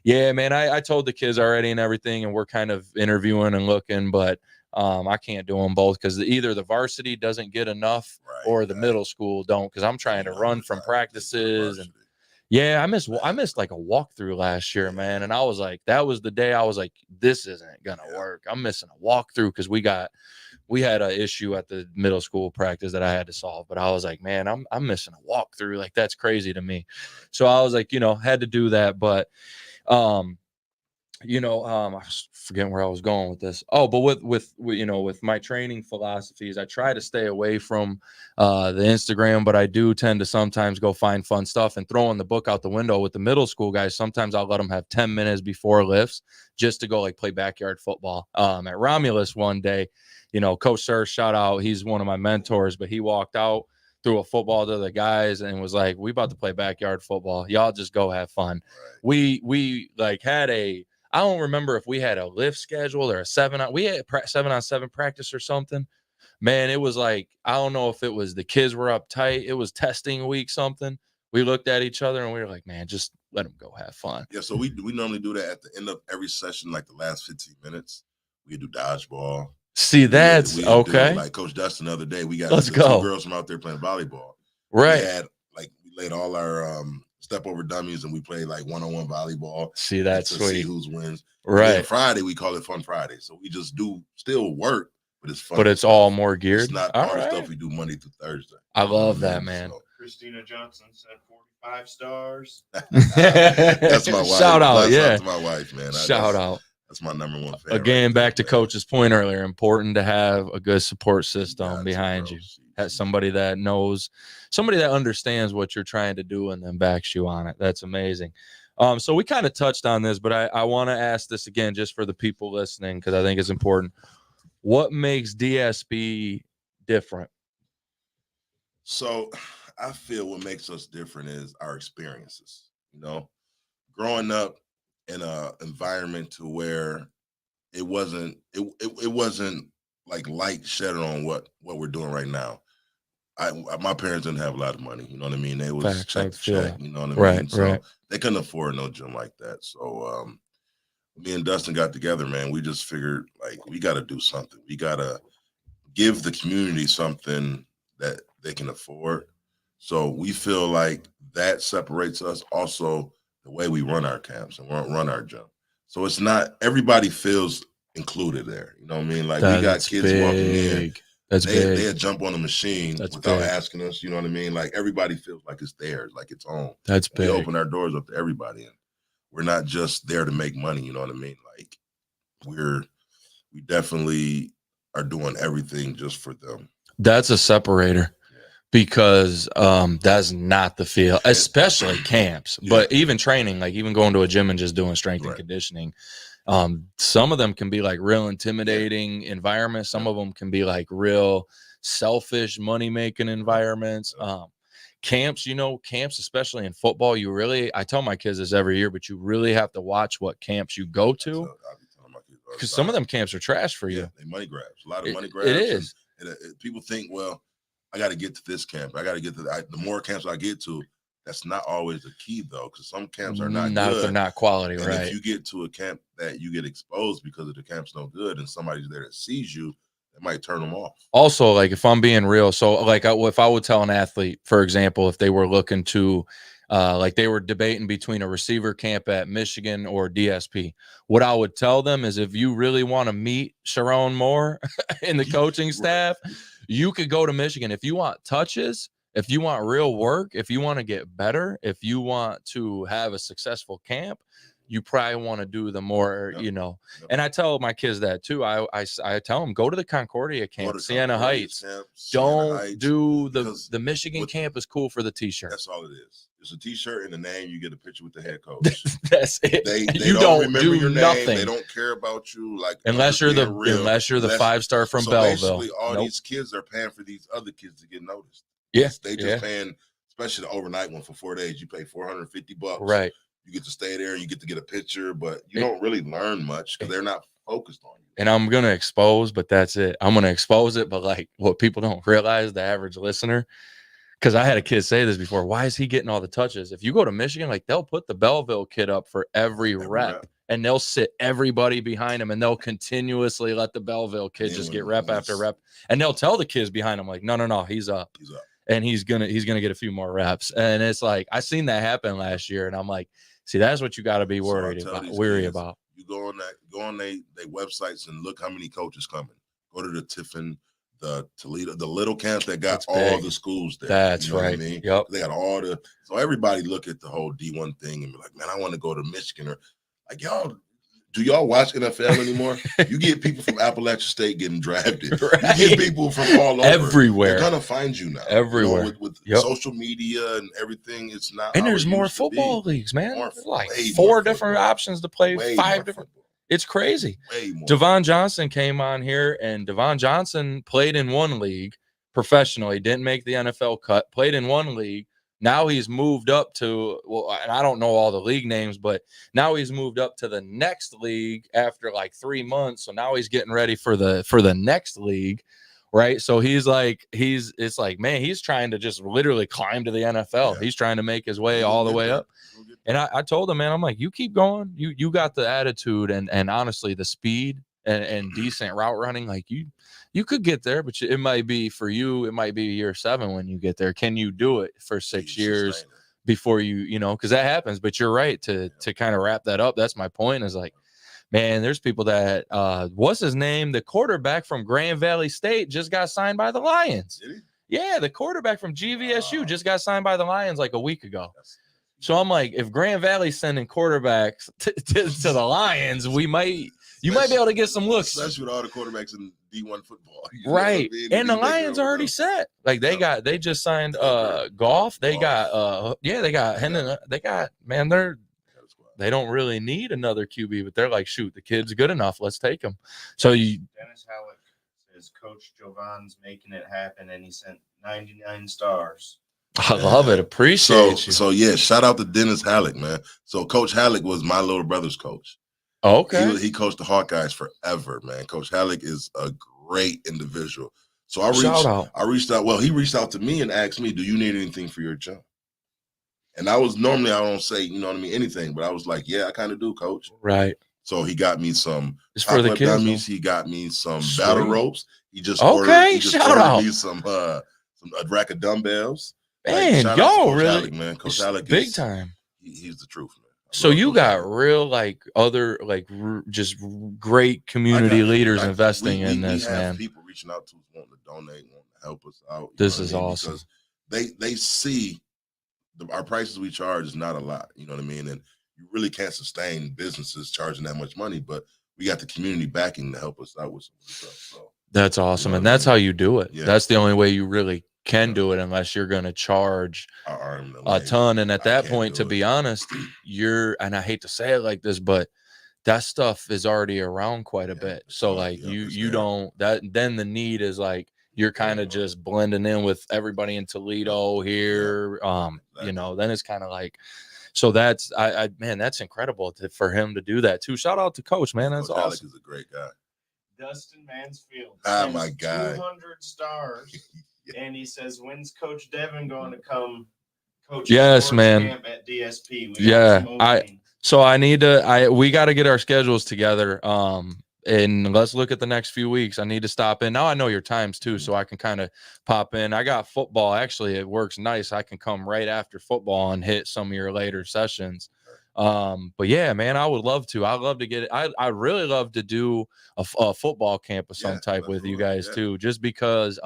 yeah, man, I told the kids already and everything, and we're kind of interviewing and looking, but I can't do them both because either the varsity doesn't get enough or the middle school don't, because I'm trying to run from practices. And yeah, I missed like a walkthrough last year, man. And I was like, that was the day I was like, this isn't gonna work. I'm missing a walkthrough because we had an issue at the middle school practice that I had to solve. But I was like, man, I'm missing a walkthrough. Like, that's crazy to me. So I was like, had to do that. But I was forgetting where I was going with this. Oh, but with my training philosophies, I try to stay away from the Instagram, but I do tend to sometimes go find fun stuff and throwing the book out the window with the middle school guys. Sometimes I'll let them have 10 minutes before lifts just to go like play backyard football. At Romulus one day, Coach Sir, shout out, he's one of my mentors, but he walked out, threw a football to the guys and was like, we about to play backyard football. Y'all just go have fun. Right. We like had I don't remember if we had a lift schedule or we had 7-on-7 practice or something. Man, it was like, I don't know if it was the kids were uptight. It was testing week, something. We looked at each other and we were like, man, just let them go have fun. Yeah. So we normally do that at the end of every session, like the last 15 minutes. We do dodgeball. See, that's we okay. Like Coach Dustin the other day, we got two girls from out there playing volleyball. Right. We laid all our step over dummies and we played like one-on-one volleyball. See, that's sweet. See who's wins. Right. Friday, we call it Fun Friday. So we just do still work, but it's fun. But it's all more geared. It's not all the stuff we do Monday through Thursday. I love that, man. So. Christina Johnson said 45 stars. That's my wife. Shout out, That's my wife, man. Shout out. That's my number one fan. Again, back to Coach's point earlier, important to have a good support system behind you. Have somebody that knows, somebody that understands what you're trying to do and then backs you on it. That's amazing. So we kind of touched on this, but I want to ask this again just for the people listening because I think it's important. What makes DSP different? So I feel what makes us different is our experiences. Growing up in an environment to where it wasn't like light shed on what we're doing right now. My parents didn't have a lot of money, you know what I mean? They was Facts, I check to feel check, that. you know what I Right, mean? So right. they couldn't afford no gym like that. So me and Dustin got together, man. We just figured like we got to do something. We got to give the community something that they can afford. So we feel like that separates us. Also, the way we run our camps and run our gym. So it's not everybody feels included there. You know what I mean? Like we got That's kids walking in, big. That's they big. jump on the machine That's without big. asking us. You know what I mean? Like everybody feels like it's theirs, like it's home. That's We big. open our doors up to everybody, and we're not just there to make money. You know what I mean? Like we definitely are doing everything just for them. That's a separator. Because that's not the feel, especially camps, but even training, like even going to a gym and just doing strength and conditioning. Some of them can be like real intimidating environments. Some of them can be like real selfish money-making environments. Camps, camps, especially in football, I tell my kids this every year, but you really have to watch what camps you go to. Because some of them camps are trash for you. They money grabs. A lot of money grabs. It is. And people think, well, I got to get to this camp. I got to get to the more camps I get to. That's not always the key, though, because some camps are not good. They're not quality, and right? If you get to a camp that you get exposed because of the camp's no good and somebody's there that sees you, it might turn them off. Also, like if I'm being real, so like if I would tell an athlete, for example, if they were looking to like they were debating between a receiver camp at Michigan or DSP, what I would tell them is if you really want to meet Sharon Moore in the coaching staff, you could go to Michigan. If you want touches, if you want real work, if you want to get better, if you want to have a successful camp, you probably want to do the more, and I tell my kids that too. I tell them, go to the Concordia camp, Siena Heights. Don't do the Michigan camp is cool for the t-shirt. That's all it is. It's a t-shirt and a name. You get a picture with the head coach. That's it. They you don't remember your nothing. Name. They don't care about you. Like unless you're the 5-star from Belleville. Basically, all these kids are paying for these other kids to get noticed. Yeah, they just paying, especially the overnight one for 4 days. You pay $450. Right. You get to stay there. You get to get a picture, but you don't really learn much because they're not focused on you. And I'm gonna expose, but that's it. I'm gonna expose it, but like what people don't realize, the average listener. Because I had a kid say this before. Why is he getting all the touches? If you go to Michigan, like they'll put the Belleville kid up for every rep, and they'll sit everybody behind him, and they'll continuously let the Belleville kid just get rep after rep, and they'll tell the kids behind him like, no, he's up, and he's gonna get a few more reps. And it's like I seen that happen last year, and I'm like, see, that's what you got to be worried about. You go on their websites and look how many coaches coming. Go to the Tiffin, the Toledo, the little camps that got all the schools there. That's you know right. What I mean? Yep. They got all the, so everybody look at the whole D1 thing and be like, man, I want to go to Michigan. Or like, do y'all watch NFL anymore? You get people from Appalachian State getting drafted. Right. You get people from all over. Everywhere. They're gonna find you now. Everywhere. You know, with social media and everything, it's not. And there's more football leagues, man. Like 4 different options to play, 5 different. It's crazy. Jovan Johnson came on here, and Jovan Johnson played in one league professionally, didn't make the NFL cut, played in one league. Now he's moved up to, and I don't know all the league names, but now he's moved up to the next league after like 3 months. So now he's getting ready for the next league, right? So it's like, man, he's trying to just literally climb to the NFL. Yeah. He's trying to make his way all the way up. And I told him, man, I'm like, you keep going. You got the attitude and honestly the speed and decent route running. Like you could get there, but it might be for you. It might be year 7 when you get there. Can you do it for 6 years before because that happens. But you're right to kind of wrap that up. That's my point is like, man, there's people that what's his name? The quarterback from Grand Valley State just got signed by the Lions. Did he? Yeah, the quarterback from GVSU just got signed by the Lions like a week ago. So I'm like, if Grand Valley's sending quarterbacks to the Lions, you might be able to get some looks. Especially with all the quarterbacks in D1 football. Right. And the Lions are already set. Like they just signed Goff. They got Hendon. They got, man, they don't really need another QB, but they're like, shoot, the kid's good enough. Let's take him. So Dennis Halleck says Coach Jovan's making it happen, and he sent 99 stars. I love it. Appreciate you. So yeah, shout out to Dennis Halleck, man. So Coach Halleck was my little brother's coach. Okay. He coached the Hawkeyes forever, man. Coach Halleck is a great individual. So I reached out. Well, he reached out to me and asked me, "Do you need anything for your job?" And I don't say, you know what I mean, anything, but I was like, "Yeah, I kind of do, Coach." Right. So he got me some It's for the kids. dummies. He got me some Sweet. battle ropes. He just Okay, ordered shout out. me some a rack of dumbbells. Man, shout out to y'all Coach really Halleck, man. Coach Halleck big is time. He's the truth, man. So you Coach got Halleck. real like other like just great community leaders investing in this, we have man. people reaching out to us, wanting to donate, wanting to help us out. This is awesome because they see our prices we charge is not a lot. You know what I mean? And you really can't sustain businesses charging that much money, but we got the community backing to help us out with some of the stuff. So that's awesome, and that's how you do it. Yeah. That's the only way you really can do it, unless you're going to charge a ton. And at that point, to be honest, and I hate to say it like this, but that stuff is already around quite a bit. So like you don't then the need is like you're kind of just blending in with everybody in Toledo here. You know, then it's kind of like, so that's man, that's incredible for him to do that too. Shout out to Coach, man. That's awesome. Alex is a great guy. Dustin Mansfield. My guy. 200 stars. And he says, when's Coach Devin going to come coach? Yes, man. Camp at DSP? So I need to, we got to get our schedules together. And let's look at the next few weeks. I need to stop in. Now I know your times too, so I can kind of pop in. I got football. Actually, it works nice. I can come right after football and hit some of your later sessions. But yeah, man, I would love to. I'd love to get it. I really love to do a football camp of some type with you guys too, just because,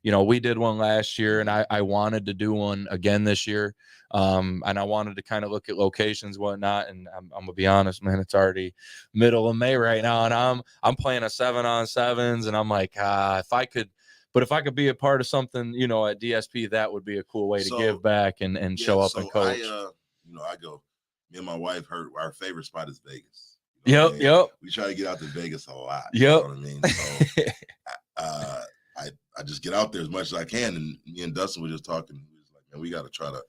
you know, we did one last year and I wanted to do one again this year. And I wanted to kind of look at locations, whatnot. And I'm gonna be honest, man, it's already middle of May right now. And I'm playing a 7-on-7s and I'm like, if I could be a part of something, you know, at DSP, that would be a cool way to give back and show up and coach. I go, me and my wife our favorite spot is Vegas. You know yep. We try to get out to Vegas a lot. Yep. You know what I mean? So I just get out there as much as I can. And me and Dustin were just talking. He was like, man, we got to try to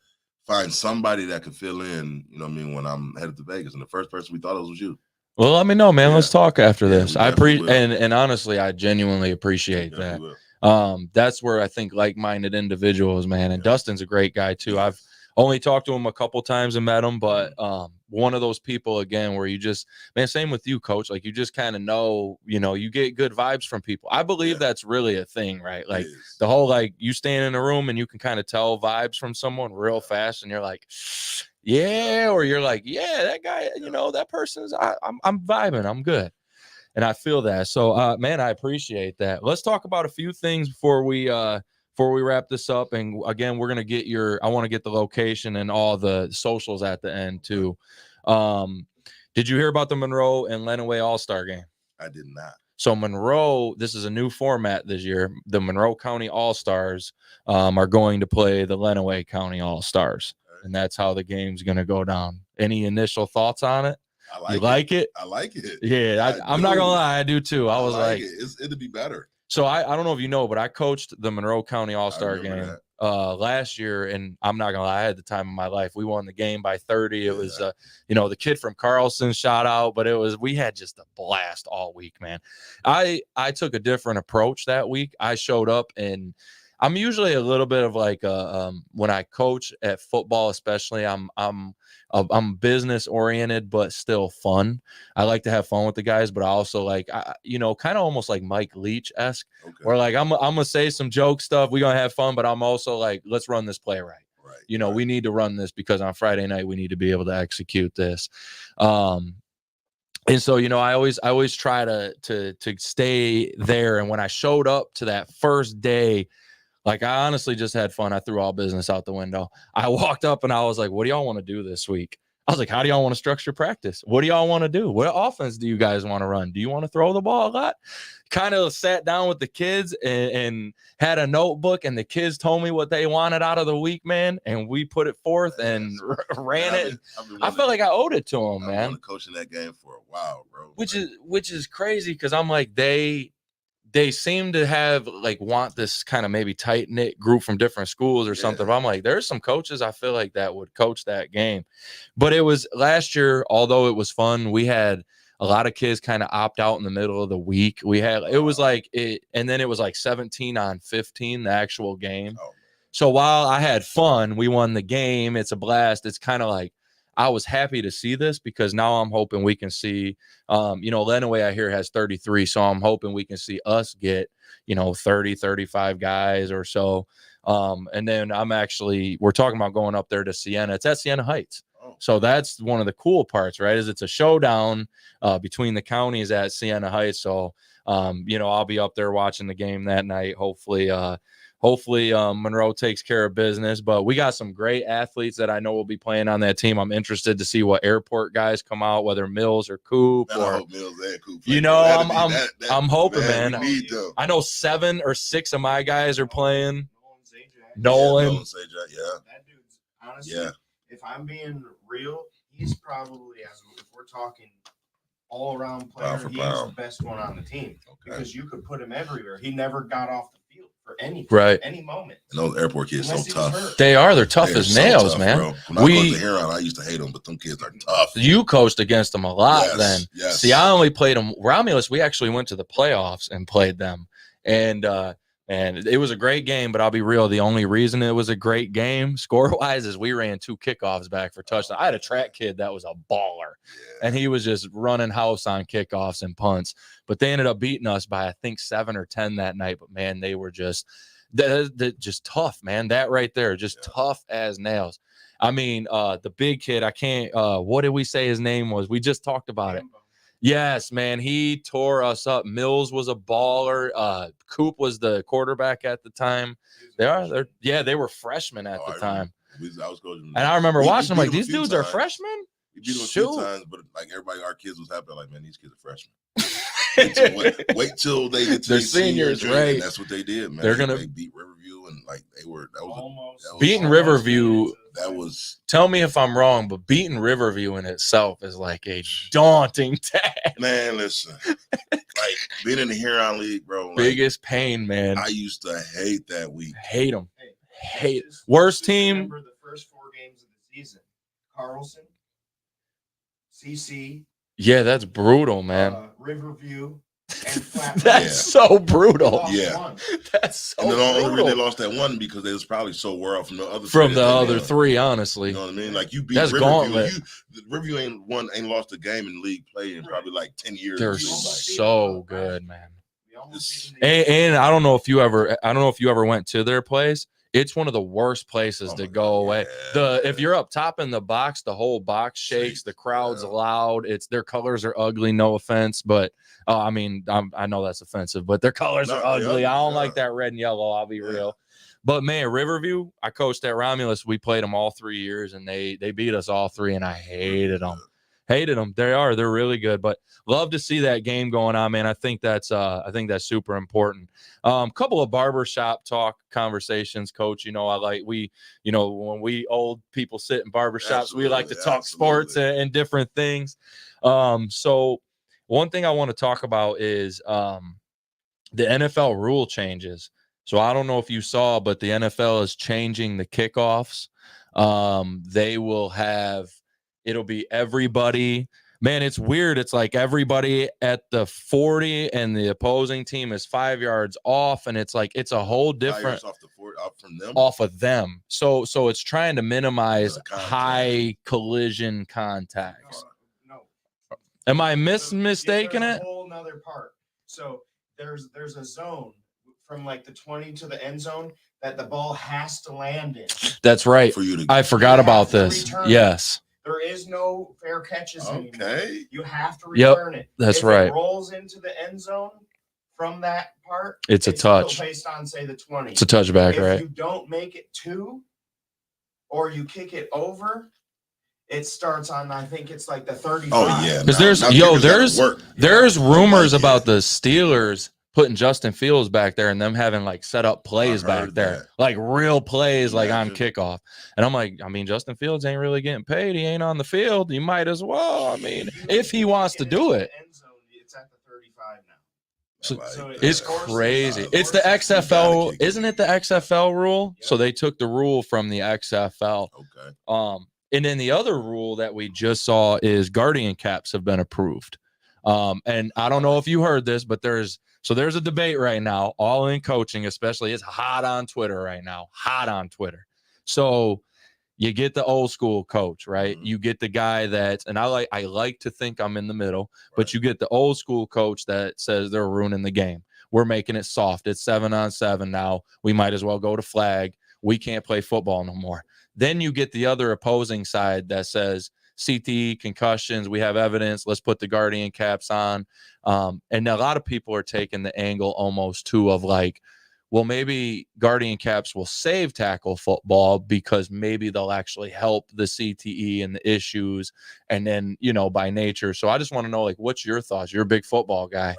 find somebody that can fill in, you know what I mean, when I'm headed to Vegas. And the first person we thought of was you. Well, let me know, man. Let's talk after this. I and honestly, I genuinely appreciate that. That's where I think like-minded individuals, man. And Dustin's a great guy too. I've only talked to him a couple times and met him, but one of those people again where you just, man, same with you, Coach. Like you just kind of know, you know, you get good vibes from people. I believe that's really a thing, right? Like the whole, like you stand in a room and you can kind of tell vibes from someone real fast, and you're like, yeah, or you're like, yeah, that guy, you know, that person's, I'm vibing, I'm good. And I feel that. So, man, I appreciate that. Let's talk about a few things before we wrap this up. And again, we're going to get I want to get the location and all the socials at the end too. Did you hear about the Monroe and Lenawee All-Star game? I did not. So Monroe, this is a new format this year. The Monroe County All-Stars are going to play the Lenawee County All-Stars. And that's how the game's going to go down. Any initial thoughts on it? You like it? I like it. Yeah, I'm not going to lie. I do too. I was like it'd be better. So I don't know if you know, but I coached the Monroe County All-Star game last year, and I'm not gonna lie, I had the time of my life. We won the game by 30. It was you know, the kid from Carlson, shout out, but we had just a blast all week, man. I took a different approach that week. I showed up, and I'm usually a little bit of like when I coach at football, especially, I'm business oriented, but still fun. I like to have fun with the guys, but I also like, you know, kind of almost like Mike Leach-esque, where like I'm gonna say some joke stuff. We're gonna have fun, but I'm also like, let's run this play right. You know, we need to run this because on Friday night we need to be able to execute this. And so, you know, I always try to stay there. And when I showed up to that first day, like I honestly just had fun. I threw all business out the window. I walked up and I was like, what do y'all want to do this week? I was like, how do y'all want to structure practice? What do y'all want to do? What offense do you guys want to run? Do you want to throw the ball a lot? Kind of sat down with the kids and had a notebook, and the kids told me what they wanted out of the week, man. And we put it forth and ran it. I felt like I owed it to them, man. I've been coaching that game for a while, bro. Which is crazy because I'm like, they they seem to have want this kind of maybe tight knit group from different schools or something. But I'm like, there's some coaches I feel like that would coach that game. But it was last year, although it was fun, we had a lot of kids kind of opt out in the middle of the week. It was like it, and then it was like 17-15, the actual game. So while I had fun, we won the game. It's a blast. It's kind of like I was happy to see this because now I'm hoping we can see, Lenawee I hear has 33. So I'm hoping we can see us get, 30, 35 guys or so. And then we're talking about going up there to Siena. It's at Siena Heights. So that's one of the cool parts, right? Is it's a showdown between the counties at Siena Heights. So, I'll be up there watching the game that night. Hopefully Monroe takes care of business, but we got some great athletes that I know will be playing on that team. I'm interested to see what airport guys come out, whether Mills or Coop. I hope Mills and Coop. I'm hoping, man. I know 7 or 6 of my guys are playing. Nolan. That dude's honestly, if I'm being real, he's probably, if we're talking all around player, he's the best one on the team because you could put him everywhere. He never got off the field for any moment. And those airport kids so tough. They're tough as nails, man. Bro. When I was to Huron, I used to hate them, but them kids are tough. You coached against them a lot then. Yes. See, I only played them. Romulus, we actually went to the playoffs and played them. And it was a great game, but I'll be real. The only reason it was a great game score-wise is we ran 2 kickoffs back for touchdown. I had a track kid that was a baller, and he was just running house on kickoffs and punts. But they ended up beating us by, I think, 7 or 10 that night. But, man, they were just tough, man. That right there, just tough as nails. I mean, the big kid, I can't what did we say his name was? We just talked about it. Yes, man, he tore us up. Mills was a baller. Coop was the quarterback at the time. They were freshmen at the time. And I remember watching them like, these dudes are freshmen? We beat them a few times, but like everybody, our kids was happy. Like, man, these kids are freshmen. wait till they get to their seniors, right? And that's what they did, man. They beat Riverview, and like that was beating Riverview. That was. Tell me if I'm wrong, but beating Riverview in itself is like a daunting task. Man, listen, like being in the Huron League, bro. Biggest pain, man. I used to hate that week. Hate them. Hate. Worst team. Remember the first 4 games of the season: Carlson, CC. Yeah, that's brutal, man. Riverview. And that's so brutal. That's so. And the only reason they lost that one because they was probably so wore out from the other 3, honestly. You know what I mean? Like you beat that's Riverview. Gauntlet. Riverview ain't lost a game in league play in probably like 10 years. They're so good, man. And I don't know if you ever went to their place. It's one of the worst places to go away. If you're up top in the box, the whole box shakes. The crowd's loud. Their colors are ugly. No offense, but I know that's offensive, but their colors are ugly. I don't like that red and yellow. I'll be real. But man, Riverview, I coached at Romulus. We played them all 3 years, and they beat us all 3, and I hated them. Hated them. They're really good, but love to see that game going on, man. I think that's super important. Couple of barbershop talk conversations, Coach. When we old people sit in barbershops, we like to talk sports and different things. So one thing I want to talk about is the NFL rule changes. So I don't know if you saw, but the NFL is changing the kickoffs. They will have. It'll be everybody. Man, it's weird. It's like everybody at the 40 and the opposing team is 5 yards off, and it's like it's a whole different off of them. So it's trying to minimize high collision contacts. No. Am I mistaking it? A whole nother part. So there's a zone from like the 20 to the end zone that the ball has to land in. That's right. I forgot about this. Yes. There is no fair catches anymore. Okay. You have to return it. That's right. If it rolls into the end zone from that part, it's a touch. Based on, say, the 20. It's a touchback, right? If you don't make it 2 or you kick it over, it starts on, I think it's like the 35. Oh, yeah. Because there's rumors about the Steelers putting Justin Fields back there and them having like set up plays back there, like real plays, like on kickoff. And I'm like, Justin Fields ain't really getting paid. He ain't on the field. You might as well. If he wants to do it. It's at the 35 now. So Like, it's crazy. It's the XFL, isn't it? The XFL rule. Yep. So they took the rule from the XFL. Okay. And then the other rule that we just saw is guardian caps have been approved. And I don't know if you heard this, but there's a debate right now, all in coaching, especially. It's hot on Twitter right now. Hot on Twitter. So you get the old school coach, right? Mhm. You get the guy that, and I like to think I'm in the middle, but Right. you get the old school coach that says they're ruining the game. We're making it soft. It's 7-on-7 now. We might as well go to flag. We can't play football no more. Then you get the other opposing side that says CTE, concussions, we have evidence. Let's put the guardian caps on. And a lot of people are taking the angle almost too of like, well, maybe guardian caps will save tackle football because maybe they'll actually help the CTE and the issues. And then, by nature. So I just want to know, like, what's your thoughts? You're a big football guy.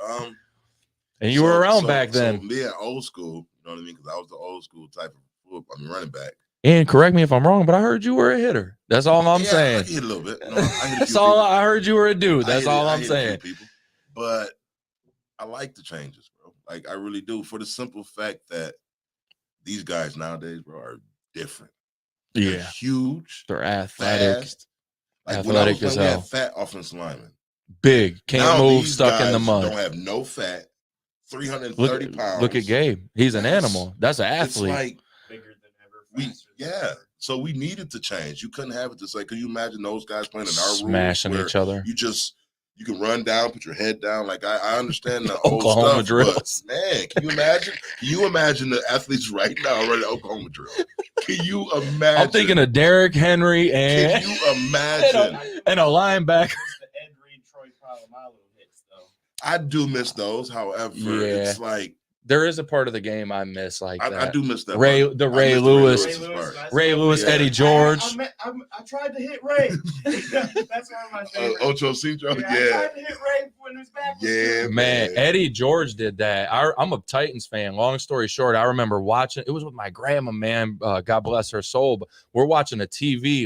And you were around back then. So me at old school, you know what I mean? Because I was the old school type of running back. And correct me if I'm wrong, but I heard you were a hitter. That's all I'm saying. I hit a little bit. No, I hit a That's few all. people. I heard you were a dude. That's all I'm I hit saying. A few people. But I like the changes, bro. Like, I really do, for the simple fact that these guys nowadays, bro, are different. They're huge. They're athletic. Fast. Like Athletic when as we hell. had fat offensive linemen. Big. Can't now move, these stuck in the guys mud. Don't have no fat. 330 pounds. Look at Gabe. He's an animal. That's an athlete. It's like Bigger than ever. So we needed to change. You couldn't have it this way. Could you imagine those guys playing in our smashing rules each other? You can run down, put your head down. Like, I understand the Oklahoma old stuff, drills. but man, can you imagine? Can you imagine the athletes right now running Oklahoma drill? Can you imagine? I'm thinking of Derrick Henry and can you imagine? and a linebacker. The Ed Reed, Troy Polamalu hits though. I do miss those. However, it's like there is a part of the game I miss like that. I do miss that. Ray Lewis, part. Eddie George. I tried to hit Ray. That's one of my favorites. Ocho Cinco, I tried to hit Ray when his back was Yeah, Man, Eddie George did that. I'm a Titans fan. Long story short, I remember watching. It was with my grandma, man. God bless her soul. But we're watching a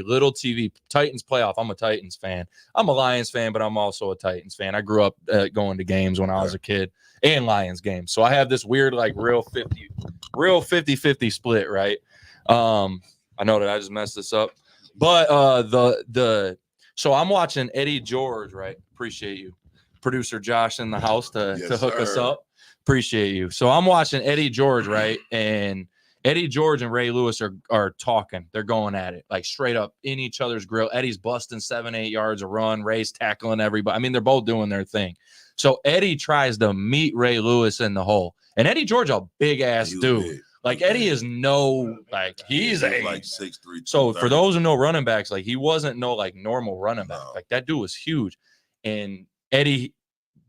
little TV, Titans playoff. I'm a Titans fan. I'm a Lions fan, but I'm also a Titans fan. I grew up going to games when I was a kid and Lions games. So I have this weird, like, real 50-50 split, right? I know that I just messed this up. But so I'm watching Eddie George, right? Appreciate you. Producer Josh in the house to hook us up. Appreciate you. So I'm watching Eddie George, right? And Eddie George and Ray Lewis are talking. They're going at it, like, straight up in each other's grill. Eddie's busting 7-8 yards a run. Ray's tackling everybody. I mean, they're both doing their thing. So Eddie tries to meet Ray Lewis in the hole. And Eddie George, a big-ass dude. Big. Like, Eddie is he's like 6'3". So for those who know running backs, like, he wasn't like normal running back. No. Like, that dude was huge. And Eddie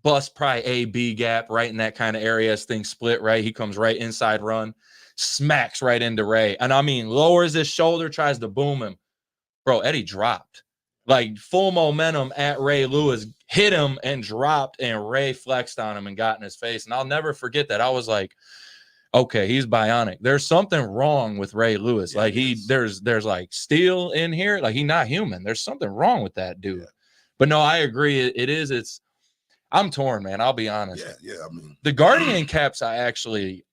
busts probably A-B gap right in that kind of area as things split, right? He comes right inside run, smacks right into Ray. And I mean, lowers his shoulder, tries to boom him. Bro, Eddie dropped. Like, full momentum at Ray Lewis, hit him and dropped, and Ray flexed on him and got in his face. And I'll never forget that. I was like, okay, he's bionic. There's something wrong with Ray Lewis. Yeah, like, there's like steel in here. Like, he's not human. There's something wrong with that dude. Yeah. But no, I agree. I'm torn, man. I'll be honest. Yeah. I mean, The guardian caps, I actually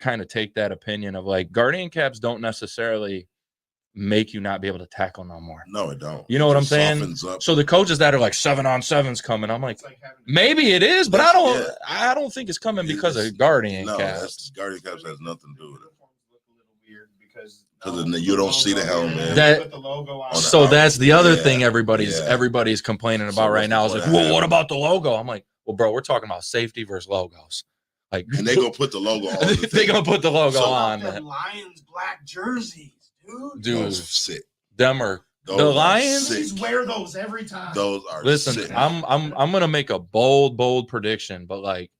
kind of take that opinion of, like, guardian caps don't necessarily make you not be able to tackle no more. No, it don't. You know what I'm saying? So the coaches that are like 7-on-7's coming, I'm like maybe it is, but I don't think it's coming because of guardian caps. Guardian caps has nothing to do with it. Look a little weird because you don't see the helmet. That, the logo on so that's the other thing everybody's complaining about right now is like, well, what about the logo? I'm like, well, bro, we're talking about safety versus logos. Like, and they gonna put the logo on. They gonna put the logo on. The Lions black jerseys, dude. Those sick. Them are those the Lions. Please wear those every time. Those are Listen, sick. I'm gonna make a bold prediction, but, like,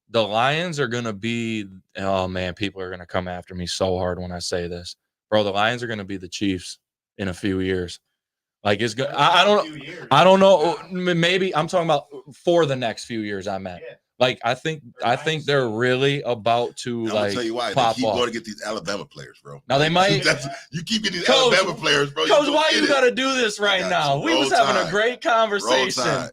the Lions are gonna be. Oh man, people are gonna come after me so hard when I say this, bro. The Lions are gonna be the Chiefs in a few years. Like, it's good. I don't know. Maybe I'm talking about for the next few years. I meant. Yeah. Like, I think they're really about to, I'm like, tell you why. pop they keep off. going to get these Alabama players, bro. Now they might. You keep getting these Coach, Alabama players, bro. Coach, why you got to do this right now? We was having a great conversation.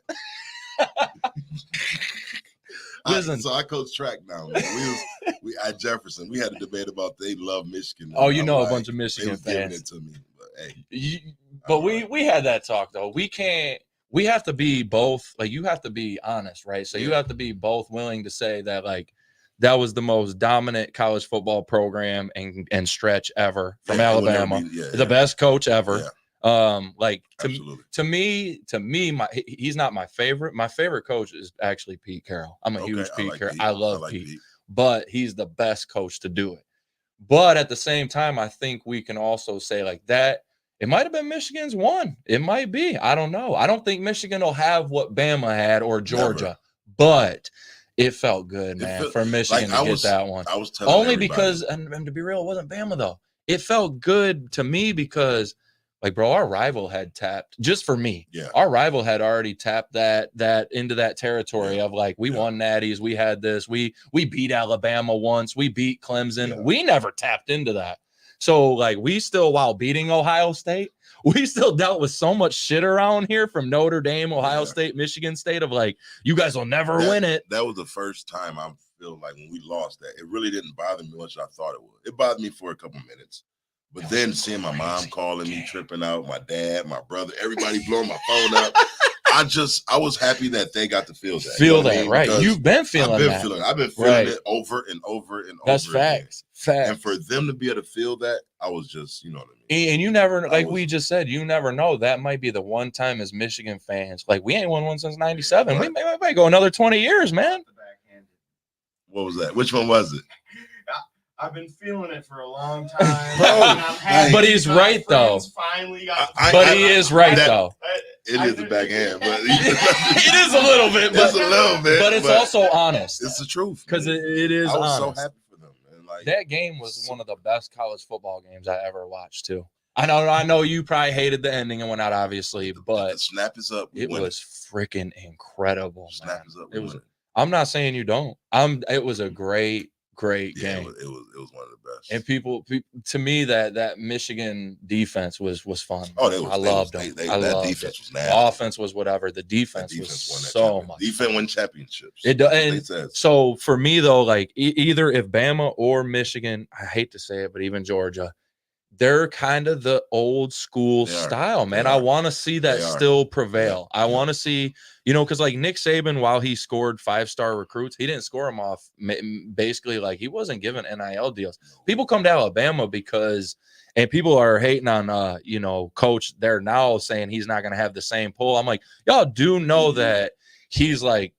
Listen. So I coach track now, man. We at Jefferson. We had a debate about they love Michigan. Oh, you know, like, a bunch of Michigan they was giving fans. it to me, but hey. We had that talk though. We have to be both. Like, you have to be honest, right? So you have to be both willing to say that, like, that was the most dominant college football program and stretch ever from Alabama. The best coach ever. Like, to me, he's not my favorite. My favorite coach is actually Pete Carroll. I'm a huge Pete Carroll. I love Pete, but he's the best coach to do it. But at the same time, I think we can also say, like, that it might have been Michigan's one. It might be. I don't know. I don't think Michigan will have what Bama had or Georgia, but it felt good, man, for Michigan to get that one. I was telling only everybody. Because, and to be real, it wasn't Bama though. It felt good to me because, like, bro, our rival had tapped, just for me. Yeah. Our rival had already tapped that into that territory of, like, we won natties, we had this, we beat Alabama once, we beat Clemson. Yeah. We never tapped into that. So, like, we still, while beating Ohio State, we still dealt with so much shit around here from Notre Dame, Ohio State, Michigan State, of, like, you guys will never win it. That was the first time I feel like when we lost that, it really didn't bother me much as I thought it would. It bothered me for a couple minutes. But then seeing my mom calling me, tripping out, my dad, my brother, everybody blowing my phone up. I was happy that they got to feel that. Feel that, right? You've been feeling that. I've been feeling it over and over and over. That's facts. Facts. And for them to be able to feel that, I was just, you know what I mean? And you never, like we just said, you never know. That might be the one time as Michigan fans, like, we ain't won one since 97. We might go another 20 years, man. What was that? Which one was it? I've been feeling it for a long time. But he's right, though. But he is right, though. It is the backhand, but it is a little bit. It's a little bit, but it's also honest. It's the truth, because it is. I was honest. so happy for them, man. Like, that game was one of the best college football games I ever watched, too. I know you probably hated the ending and whatnot, obviously, but the snap is up. It was freaking incredible. Snap is up. It was. I'm not saying you don't. It was a great game. It was one of the best. And people to me, that Michigan defense was fun. Oh, I loved them. That defense was nasty. Offense was whatever. The defense was so much. Defense won championships. It does. And so for me though, like, either if Bama or Michigan, I hate to say it, but even Georgia, they're kind of the old school style, man. I want to see that still prevail. I want to see, because, like, Nick Saban, while he scored 5-star recruits, he didn't score them off. Basically, like, he wasn't given NIL deals. People come to Alabama because, and people are hating on, coach there now, saying he's not going to have the same pull. I'm like, y'all do know that he's, like,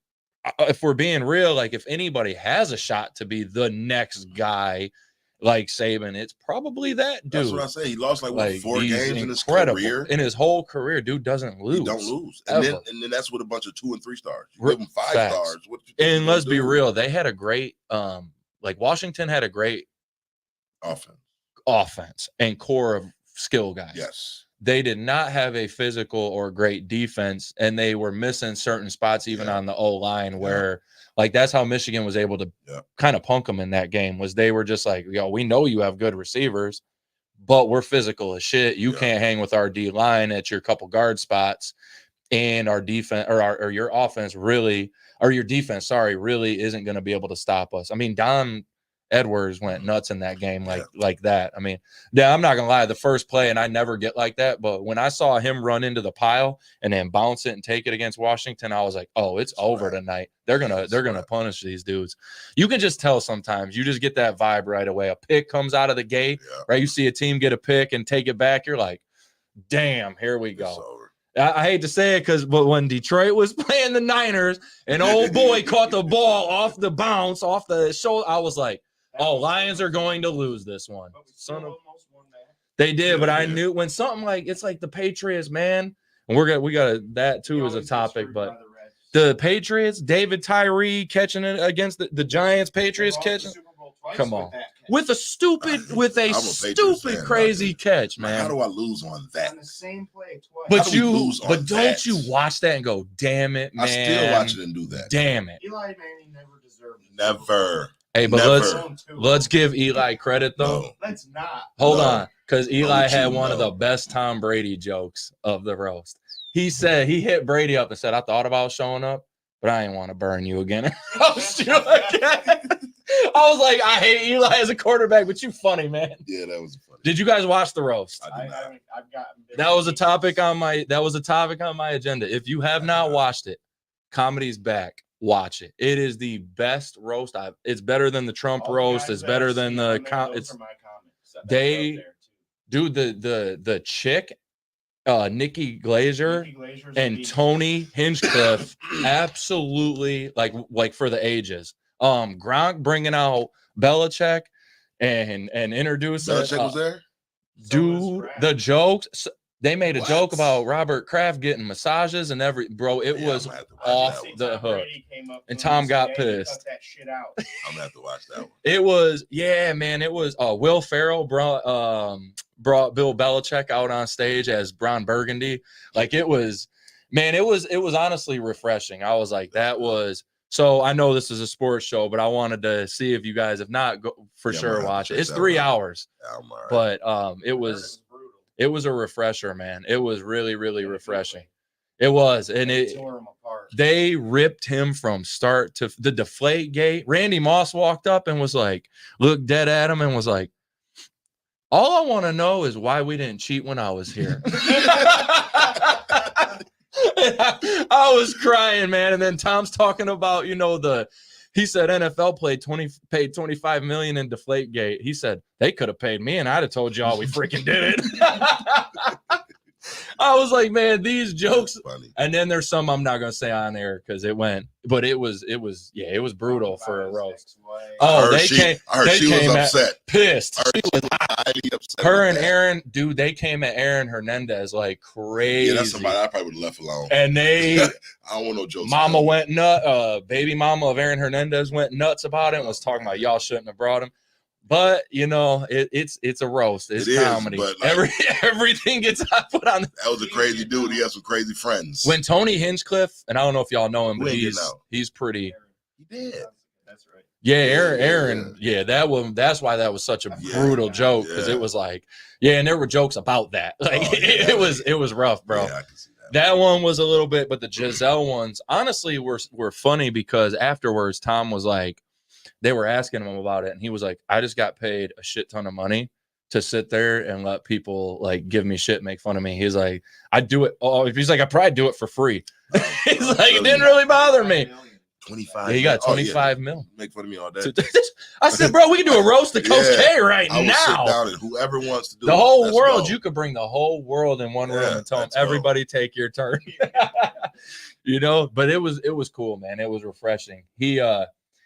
if we're being real, like, if anybody has a shot to be the next guy like Saban, it's probably that dude. That's what I say. He lost like 4 games in his career. In his whole career, dude doesn't lose. He don't lose. And then that's with a bunch of 2 and 3 stars. You give him 5 stars. And let's be real, they had a great Washington had a great offense and core of skill guys. Yes. They did not have a physical or great defense, and they were missing certain spots even on the O-line where like, that's how Michigan was able to kind of punk them in that game, was they were just like, we know you have good receivers, but we're physical as shit. You can't hang with our D-line at your couple guard spots, and our defense or your offense really, or your defense, really isn't going to be able to stop us. I mean, Don Edwards went nuts in that game like that. I mean, I'm not gonna lie, the first play, and I never get like that, but when I saw him run into the pile and then bounce it and take it against Washington, I was like, oh, it's over tonight. They're gonna punish these dudes. You can just tell sometimes. You just get that vibe right away. A pick comes out of the gate, right? You see a team get a pick and take it back, you're like, damn, here we go. I hate to say it, but when Detroit was playing the Niners and old boy caught the ball off the bounce, off the shoulder, I was like, oh, Lions are going to lose this one. They did, but I knew when something like, it's like the Patriots, man, and we got that too as a topic, but the Patriots, David Tyree catching it against the Giants, Patriots catching. Come on. With a stupid crazy catch, man. How do I lose on that? On the same play twice. But don't you watch that and go, damn it, man. I still watch it and do that. Damn it. Eli Manning never deserved it. Never. Hey, but let's give Eli credit though. No. Let's not. Hold on, because Eli had one of the best Tom Brady jokes of the roast. He said he hit Brady up and said, I thought about showing up, but I didn't want to burn you again. I was like, I hate Eli as a quarterback, but you funny, man. Yeah, that was funny. Did you guys watch the roast? I've gotten That was a topic on my agenda. If you have not watched it, Comedy's back. Watch it. It is the best roast it's better than the Trump roast. It's better than the the chick, Nikki Glazer and Tony Hinchcliffe, absolutely like for the ages. Gronk bringing out Belichick and introducing Belichick was there. Dude, the jokes. They made a joke about Robert Kraft getting massages and it was off the hook. And Tom got pissed. I'm gonna have to watch that one. It was, man. It was Will Ferrell brought Bill Belichick out on stage as Ron Burgundy. Like it was honestly refreshing. I was like, that was. So I know this is a sports show, but I wanted to see if you guys have not sure watch it. It's 3 hours, but it was a refresher, man. It was really, really refreshing. It was, and they ripped him from start to the deflate gate. Randy Moss walked up and was like, looked dead at him and was like, all I want to know is why we didn't cheat when I was here. I was crying, man. And then Tom's talking about, he said NFL paid $25 million in Deflategate. He said they could have paid me, and I'd have told y'all we freaking did it. I was like, man, these jokes. And then there's some I'm not gonna say on air because it went, but it was brutal for a roast. Oh, she was upset, pissed. She was highly upset. Her and Aaron, dude, they came at Aaron Hernandez like crazy. Yeah, that's somebody I probably would have left alone. And they, I don't want no jokes. Mama went nuts. Baby mama of Aaron Hernandez went nuts about it and was talking about y'all shouldn't have brought him. But it's a roast. It's comedy. But everything gets put on. That was a crazy dude. He has some crazy friends. When Tony Hinchcliffe, and I don't know if y'all know him, but he's pretty. He did. That's right. Yeah, Aaron. Yeah, that one. That's why that was such a brutal joke because it was like, and there were jokes about that. Like it was rough, bro. Yeah, I can see that. That one was a little bit, but the Giselle ones honestly were funny because afterwards Tom was like. They were asking him about it, and he was like, I just got paid a shit ton of money to sit there and let people like give me shit, make fun of me. He's like, I do it. Oh, he's like, I probably do it for free. He's like, it didn't really bother me. 25. Yeah, he got 25 mil. Make fun of me all day. I said, bro, we can do a roast of Coach K right I now. Sit down and whoever wants to do the whole world, you could bring the whole world in one room and tell them, everybody take your turn. But it was cool, man. It was refreshing.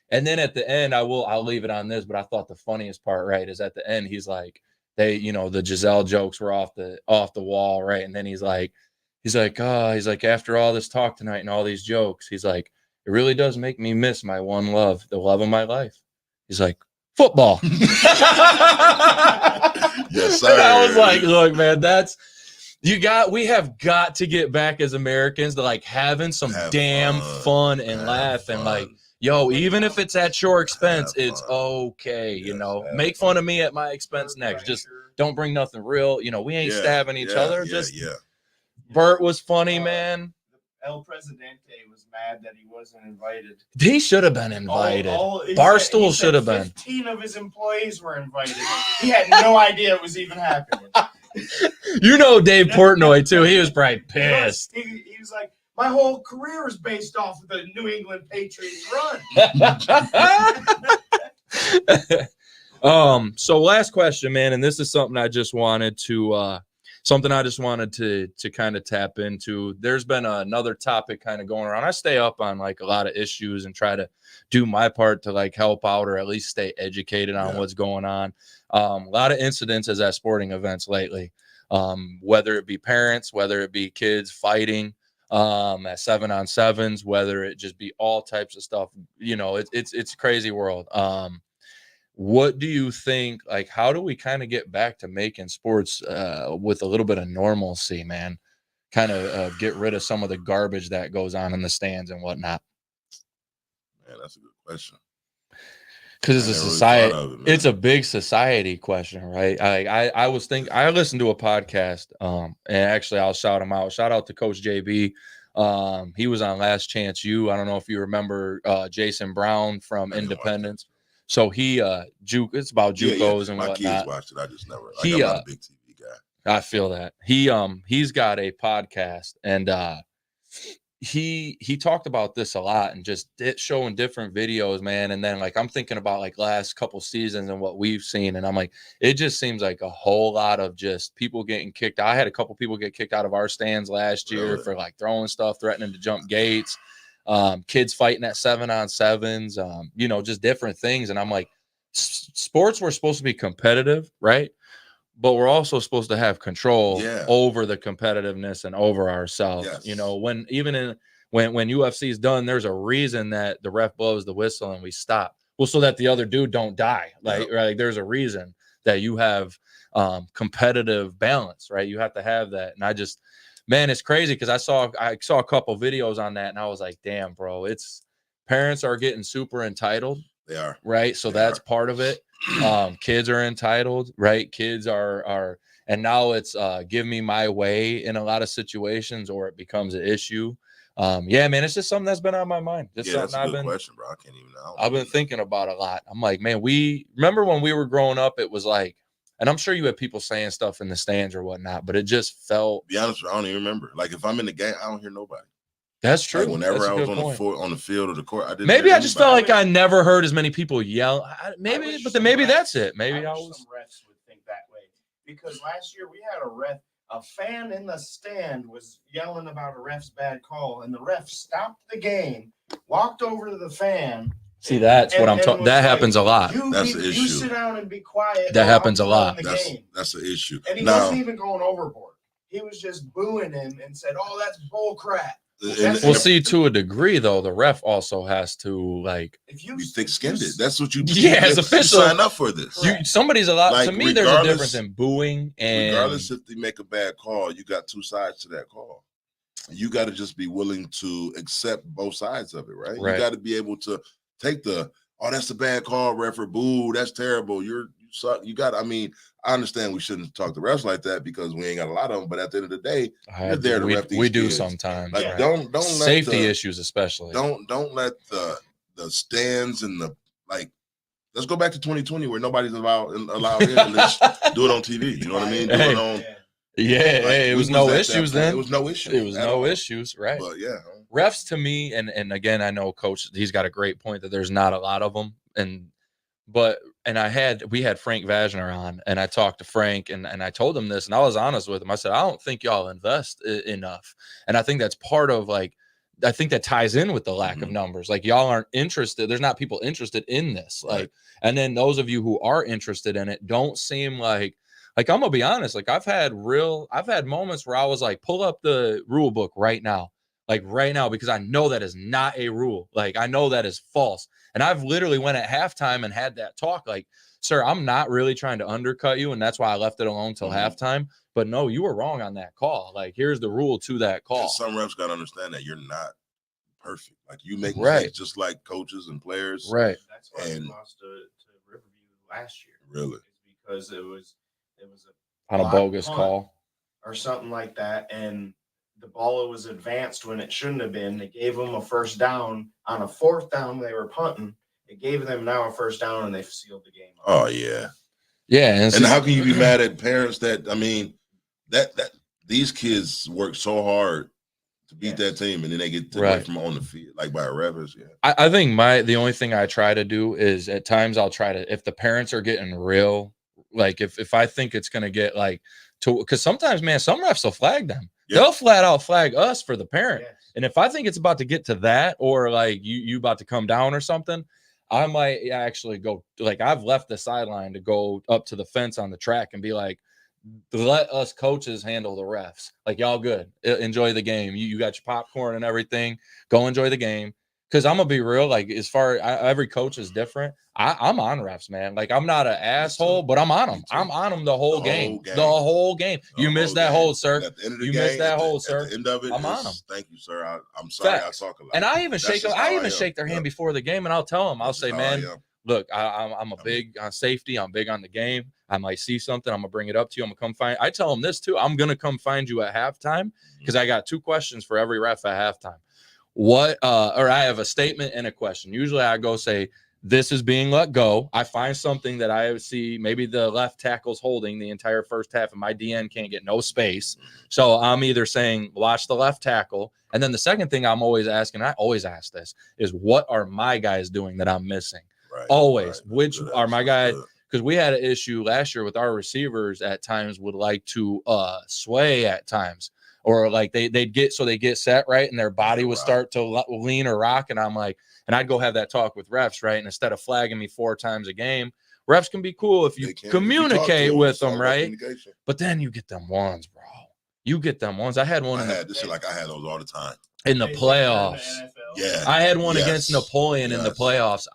And then at the end, I'll leave it on this, but I thought the funniest part, right, is at the end, he's like, the Giselle jokes were off the wall, right? And then he's like, after all this talk tonight and all these jokes, he's like, it really does make me miss my one love, the love of my life. He's like, football. Yes, sir. And I was like, look, man, we have got to get back as Americans to like having some damn fun and laugh and like, yo, even if it's at your expense, it's okay. Make fun of me at my expense next. Just don't bring nothing real. We ain't stabbing each other. Bert was funny, man. El Presidente was mad that he wasn't invited. He should have been invited. Barstool should have been. 15 of his employees were invited. He had no idea it was even happening. Dave Portnoy, too. He was probably pissed. He was like, my whole career is based off of the New England Patriots run. So last question, man, and this is something I just wanted to kind of tap into. There's been another topic kind of going around. I stay up on like a lot of issues and try to do my part to like help out or at least stay educated on what's going on. A lot of incidences at sporting events lately, whether it be parents, whether it be kids fighting. At 7-on-7s, whether it just be all types of stuff, it's a crazy world. What do you think, like, how do we kind of get back to making sports with a little bit of normalcy, man? Kind of get rid of some of the garbage that goes on in the stands and whatnot. Man, that's a good question. Because it's a society, it's a big society question, right? I listened to a podcast, and actually I'll shout him out. Shout out to Coach JB. He was on Last Chance U. I don't know if you remember Jason Brown from Independence. So he it's about JUCOs and my whatnot. kids watched it. I just never. Like, I'm not a big TV guy. I feel that he's got a podcast, and he talked about this a lot, and just showing different videos, man. And then like I'm thinking about like last couple seasons and what we've seen, and I'm like, it just seems like a whole lot of just people getting kicked. I had a couple people get kicked out of our stands last year for like throwing stuff, threatening to jump gates. Kids fighting at 7-on-7s, you know, just different things. And I'm like, sports were supposed to be competitive, right? But we're also supposed to have control over the competitiveness and over ourselves. You know, when UFC is done, there's a reason that the ref blows the whistle and we stop. Well, so that the other dude don't die. Like, right? Like, there's a reason that you have competitive balance, right? You have to have that. And I just, man, it's crazy because I saw a couple videos on that, and I was like, damn, bro, parents are getting super entitled. They are. Right. So that's part of it. Kids are entitled, right? Kids are, and now it's give me my way in a lot of situations, or it becomes an issue. Yeah, man, it's just something that's been on my mind. It's that's a good question, bro. I can't even know. I've been thinking about a lot. I'm like, man, remember when we were growing up, it was like, and I'm sure you had people saying stuff in the stands or whatnot, but it just felt. To be honest, I don't even remember. Like, if I'm in the game, I don't hear nobody. That's true. Like, whenever I was on the field or the court, I didn't. Maybe I just felt like I never heard as many people yell. Maybe that's it. Maybe some refs would think that way, because last year we had a fan in the stand was yelling about a ref's bad call, and the ref stopped the game, walked over to the fan. See, that's what I'm talking. That happens a lot. That's the issue. You sit down and be quiet. That happens a lot. That's the issue. And he wasn't even going overboard. He was just booing him and said, "Oh, that's bull crap." Well, see, to a degree, though, the ref also has to, like, if you thick-skinned it. That's what you do. Yeah, as official, sign up for this. Somebody's allowed. Like, to me, there's a difference in booing and. Regardless if they make a bad call, you got two sides to that call. You got to just be willing to accept both sides of it, right? You got to be able to take that's a bad call, ref, or boo, that's terrible. You suck. You got. I mean, I understand we shouldn't talk to refs like that because we ain't got a lot of them. But at the end of the day, you're there to ref these we do kids. Sometimes. Like, don't let safety issues, especially. Don't let the stands and like. Let's go back to 2020 where nobody's allowed in. Let's do it on TV. You know what I mean? Do it on. Yeah, it was no issues then. It was no issues. It was no issues, right? But yeah, refs to me, and again, I know Coach, he's got a great point that there's not a lot of them, we had Frank Vagner on, and I talked to Frank, and I told him this, and I was honest with him. I said, I don't think y'all invest enough, and I think that's part of, like, I think that ties in with the lack of numbers. Like, y'all aren't interested. There's not people interested in this. Like, and then those of you who are interested in it don't seem like I'm gonna be honest. Like, I've had moments where I was like, pull up the rule book right now, because I know that is not a rule. Like, I know that is false. And I've literally went at halftime and had that talk. Like, sir, I'm not really trying to undercut you, and that's why I left it alone till halftime. But no, you were wrong on that call. Like, here's the rule to that call. And some refs got to understand that you're not perfect. Like, you make mistakes just like coaches and players. Right. That's why we lost to Riverview last year. Really? It's because it was on a bogus call or something like that, and the ball was advanced when it shouldn't have been. They gave them a first down. On a fourth down, they were punting. It gave them now a first down, and they sealed the game. Oh yeah. And how can you be mad at parents that, I mean, that these kids work so hard to beat that team, and then they get away from on the field, like by a revers. Yeah. I think the only thing I try to do is at times I'll try to, if the parents are getting real, like if I think it's going to get like to, because sometimes, man, some refs will flag them. Yeah. They'll flat out flag us for the parent. Yes. And if I think it's about to get to that, or like you about to come down or something, I might actually go, like, I've left the sideline to go up to the fence on the track and be like, let us coaches handle the refs. Like, y'all good. Enjoy the game. You got your popcorn and everything. Go enjoy the game. Because I'm going to be real, like, as far every coach is different. I'm on refs, man. Like, I'm not an asshole, but I'm on them. I'm on them the whole game. The whole game. You missed that hold, sir. You missed that hold, sir. At the end of it, I'm on them. Thank you, sir. I'm sorry I talk a lot. And I even shake them. I even shake their hand before the game, and I'll tell them. I'll say, man, look, I'm a big on safety. I'm big on the game. I might see something. I'm gonna bring it up to you. I'm gonna come find. I tell them this too. I'm gonna come find you at halftime because I got 2 questions for every ref at halftime. Or I have a statement and a question. Usually I go say, this is being let go. I find something that I see, maybe the left tackle's holding the entire first half and my DN can't get no space. So I'm either saying, watch the left tackle. And then the second thing I'm always asking, I always ask this, is what are my guys doing that I'm missing? Right, Always. right. Which are my guys? Because we had an issue last year with our receivers at times would like to sway at times. Or like they get set right and their body would start to lean or rock. And I'm like, and I'd go have that talk with refs, right? And instead of flagging me 4 times a game, refs can be cool if you communicate with them, right? But then you get them ones, bro. You get them ones. I had one. I had those all the time in the playoffs. Yeah, I had one against Napoleon in the playoffs.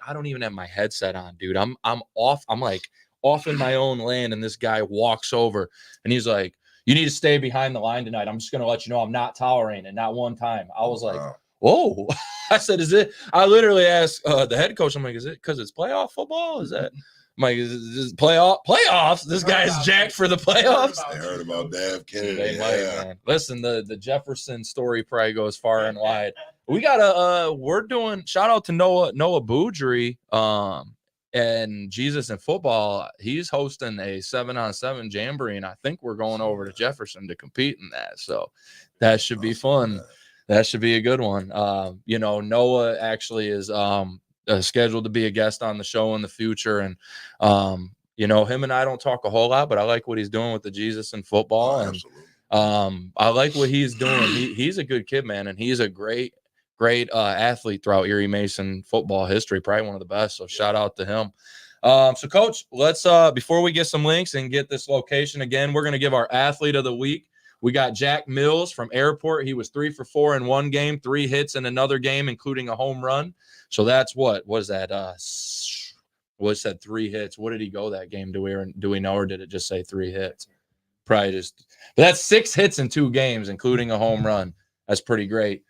I don't even have my headset on, dude. I'm off. I'm like off in my own land, and this guy walks over and he's like, you need to stay behind the line tonight. I'm just going to let you know I'm not tolerating it. Not one time. I was like, whoa. I said, is it? I literally asked the head coach, I'm like, is it because it's playoff football? Is that? I'm like, is this playoffs? This guy's jacked for the playoffs. They heard about Dav Kennedy. They might, man. Listen, the Jefferson story probably goes far and wide. We got we're doing, shout out to Noah Boudry, and Jesus in Football. He's hosting a 7-on-7 jamboree, and I think we're going over to Jefferson to compete in that. So that should be fun. That should be a good one. Noah actually is scheduled to be a guest on the show in the future, and him and I don't talk a whole lot, but I like what he's doing with the Jesus in Football, and I like what he's doing. He's a good kid, man, and he's a great athlete throughout Erie Mason football history, probably one of the best. So shout out to him. So Coach, let's before we get some links and get this location again, we're going to give our athlete of the week. We got Jack Mills from Airport. He was 3 for 4 in one game, 3 hits in another game, including a home run. So that's what was that? Was said 3 hits. What did he go that game? Do we know, or did it just say 3 hits? Probably just. But that's 6 hits in 2 games, including a home run. That's pretty great.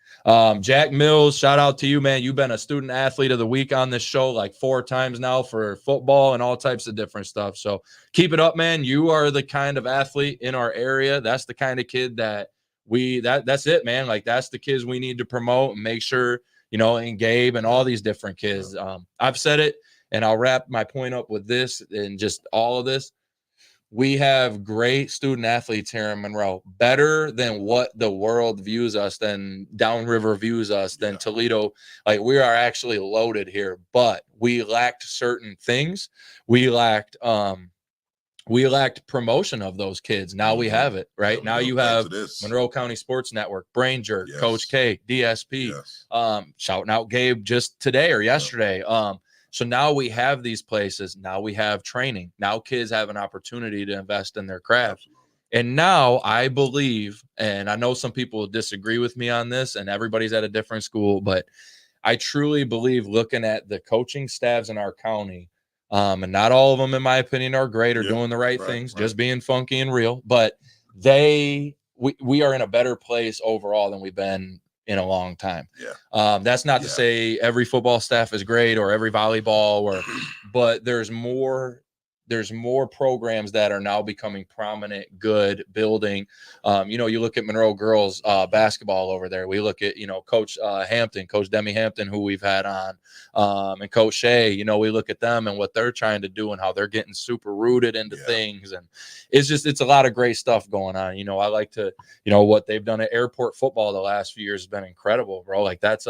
Jack Mills, shout out to you, man. You've been a student athlete of the week on this show like 4 times now for football and all types of different stuff. So keep it up, man. You are the kind of athlete in our area. That's the kind of kid that that's it, man. Like that's the kids we need to promote and make sure, and Gabe and all these different kids. I've said it, and I'll wrap my point up with this and just all of this. We have great student athletes here in Monroe, better than what the world views us, than downriver views us, than Toledo. Like we are actually loaded here, but we lacked certain things. We lacked promotion of those kids. Now we have it, right? Now you have Monroe County Sports Network, Brain Jerk, Coach K, DSP, shouting out Gabe just today or yesterday. So now we have these places. Now we have training. Now kids have an opportunity to invest in their craft. And now I believe, and I know some people will disagree with me on this, and everybody's at a different school, but I truly believe, looking at the coaching staffs in our county, and not all of them, in my opinion, are great or doing the right things, just being funky and real, but we are in a better place overall than we've been in a long time. That's not to say every football staff is great or every volleyball, but there's more programs that are now becoming prominent, good, building. You look at Monroe girls basketball over there. We look at, Coach Hampton, Coach Demi Hampton, who we've had on, and Coach Shea. We look at them and what they're trying to do and how they're getting super rooted into things. And it's a lot of great stuff going on. I like to, what they've done at Airport football the last few years has been incredible, bro. Like that's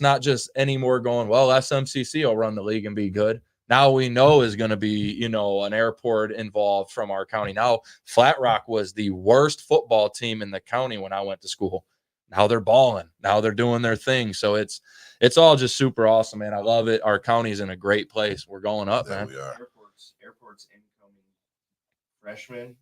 not just anymore going, well, SMCC will run the league and be good. Now we know is going to be, an Airport involved from our county. Now, Flat Rock was the worst football team in the county when I went to school. Now they're balling. Now they're doing their thing. So it's all just super awesome, man. I love it. Our county's in a great place. We're going up, man. We are. Airport's incoming freshmen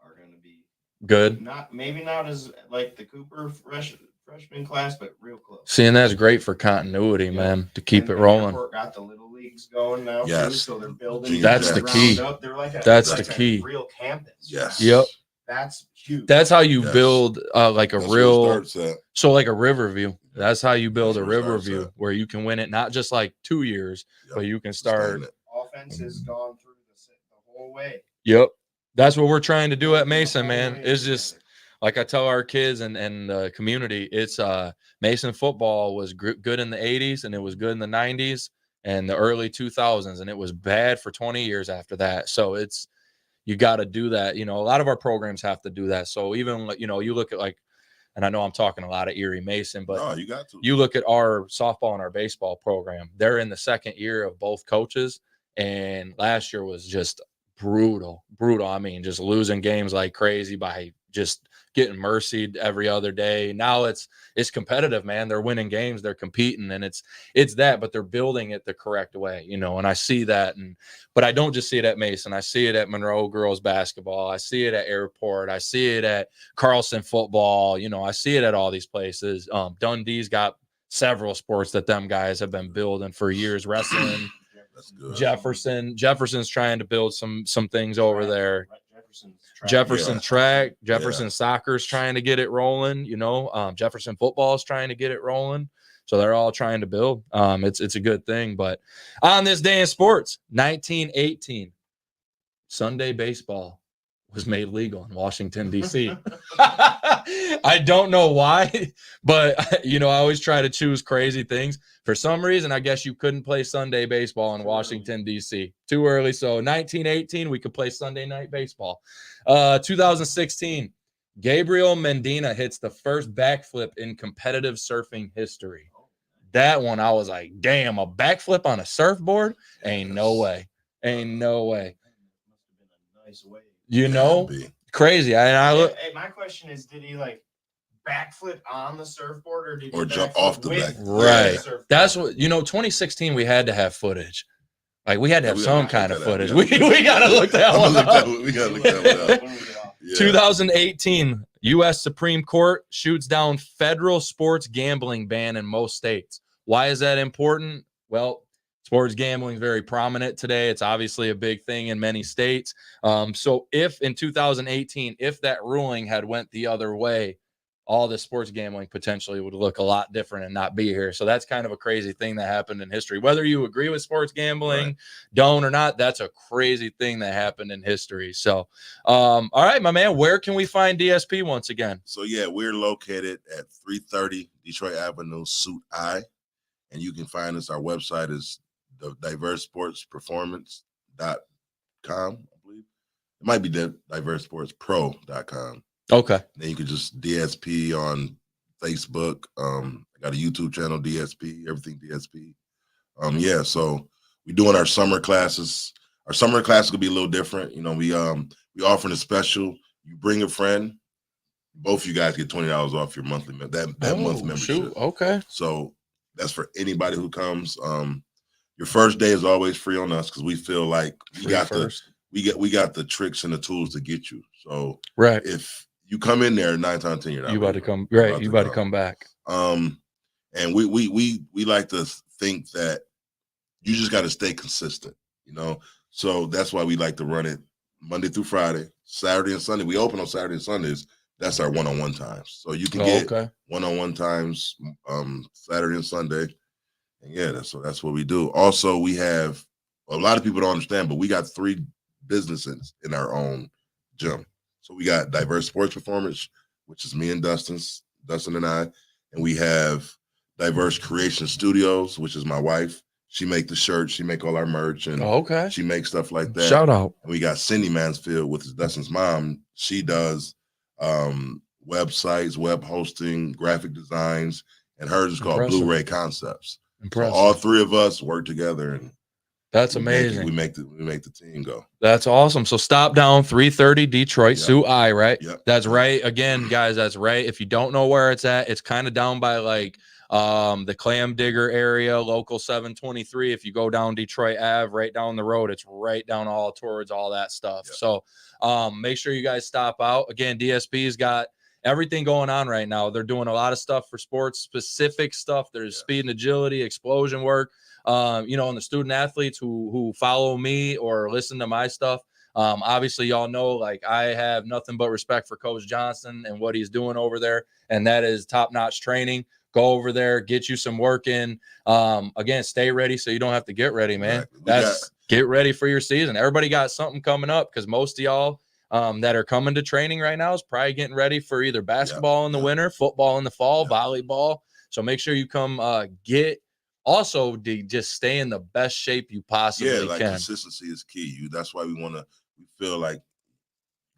are going to be good. Maybe not as like the Cooper freshman class, but real close. Seeing that's great for continuity, man, to keep it rolling. Airport got the little leagues going now, too, so they're building. That's the key. They're like the key. Real campus. Yes. Yep. That's huge. That's how you build like a real. So like a Riverview. That's how you build a Riverview where you can win it not just like 2 years, but you can start. offense has gone through the whole way. Yep. That's what we're trying to do at Mason, man. It's just like I tell our kids and the community, it's Mason football was good in the 80s and it was good in the 90s and the early 2000s, and it was bad for 20 years after that. So you got to do that. A lot of our programs have to do that. So even, you look at and I know I'm talking a lot of Erie Mason, but you got to. You look at our softball and our baseball program. They're in the second year of both coaches, and last year was just brutal. I mean, just losing games like crazy by just getting mercied every other day. Now it's competitive, man. They're winning games, they're competing, and it's that, but they're building it the correct way, and I see that. But I don't just see it at Mason. I see it at Monroe girls basketball. I see it at Airport. I see it at Carlson football. I see it at all these places. Dundee's got several sports that them guys have been building for years. Wrestling. That's good. Jefferson's trying to build some things over there. Jefferson track, Jefferson soccer's trying to get it rolling. Jefferson football is trying to get it rolling. So they're all trying to build. It's a good thing. But on this day in sports, 1918, Sunday baseball was made legal in Washington, D.C. I don't know why, but I always try to choose crazy things. For some reason, I guess you couldn't play Sunday baseball in Washington, D.C. Too early. So 1918, we could play Sunday night baseball. 2016, Gabriel Mendina hits the first backflip in competitive surfing history. That one, I was like, damn, a backflip on a surfboard? Ain't no way. Crazy. My question is, did he backflip on the surfboard, or did he jump off the back? Right. That's what 2016. We had to have footage. We had to have some kind of footage. We gotta look that one up. We gotta look that one up. Yeah. 2018, U.S. Supreme Court shoots down federal sports gambling ban in most states. Why is that important? Well, sports gambling is very prominent today. It's obviously a big thing in many states. So if in 2018, if that ruling had went the other way, all the sports gambling potentially would look a lot different and not be here. So that's kind of a crazy thing that happened in history. Whether you agree with sports gambling, don't or not, that's a crazy thing that happened in history. So, all right, my man, where can we find DSP once again? So, we're located at 330 Detroit Avenue, Suite I. And you can find us. Our website is the diversesportsperformance.com, I believe. It might be diversesportspro.com. Okay. Then you can just DSP on Facebook. I got a YouTube channel, DSP, everything DSP. So we're doing our summer classes. Our summer classes will be a little different. We offering a special. You bring a friend, both of you guys get $20 off your monthly month membership. Shoot. Okay. So that's for anybody who comes. Your first day is always free on us because we feel like we got the tricks and the tools to get you. So if you come in there 9 times out of 10, you're not. You about to come right. You about to come back. And we like to think that you just got to stay consistent. So that's why we like to run it Monday through Friday, Saturday and Sunday. We open on Saturday and Sundays. That's our one-on-one times. So you can get one-on-one times Saturday and Sunday. And that's what we do. Also, we have a lot of people don't understand, but we got 3 businesses in our own gym. So we got Diverse Sports Performance, which is me and Dustin and I, and we have Diverse Creation Studios, which is my wife. She make the shirts, she make all our merch, and she makes stuff like that. Shout out. And we got Cindy Mansfield, which is Dustin's mom. She does websites, web hosting, graphic designs, and hers is called Blu-ray Concepts. So all 3 of us work together, and that's amazing. We make the team go. That's awesome. So stop down 330 Detroit, Suite I, right? Yep. That's right. Again, guys, that's right. If you don't know where it's at, it's kind of down by the Clam Digger area, local 723. If you go down Detroit Ave, right down the road, it's right down all towards all that stuff. Yep. So make sure you guys stop out. Again, DSP's got everything going on right now. They're doing a lot of stuff for sports specific stuff. There's speed and agility, explosion work. And the student athletes who follow me or listen to my stuff, obviously y'all know, I have nothing but respect for Coach Johnson and what he's doing over there. And that is top-notch training. Go over there, get you some work in. Again, stay ready so you don't have to get ready, man. Exactly. get ready for your season. Everybody got something coming up because most of y'all that are coming to training right now is probably getting ready for either basketball in the winter, football in the fall, volleyball. So make sure you come get also to just stay in the best shape you possibly can. Consistency is key. That's why we feel like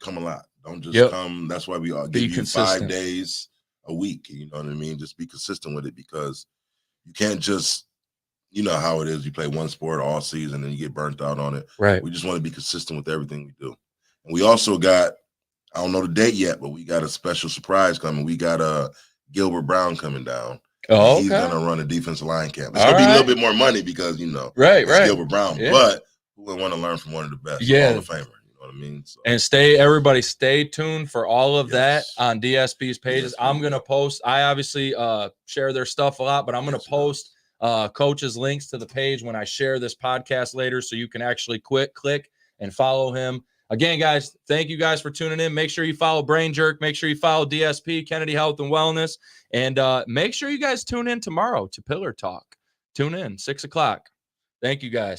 come a lot. Don't just come. That's why we give you consistent. 5 days a week. You know what I mean? Just be consistent with it because you can't just, you know how it is. You play one sport all season and you get burnt out on it. Right. We just want to be consistent with everything we do. And we also got, I don't know the date yet, but we got a special surprise coming. We got Gilbert Brown coming down. Oh, he's okay. gonna run a defensive line camp. It's gonna be a little bit more money because it's Gilbert Brown, but we would want to learn from one of the best, Hall of Famer. You know what I mean? So. And everybody stay tuned for all of that on DSP's pages. I'm gonna post. I obviously share their stuff a lot, but I'm gonna post Coach's links to the page when I share this podcast later, so you can actually click and follow him. Again, guys, thank you guys for tuning in. Make sure you follow Brain Jerk. Make sure you follow DSP, Kennedy Health and Wellness. And make sure you guys tune in tomorrow to Pillar Talk. Tune in, 6 o'clock. Thank you, guys.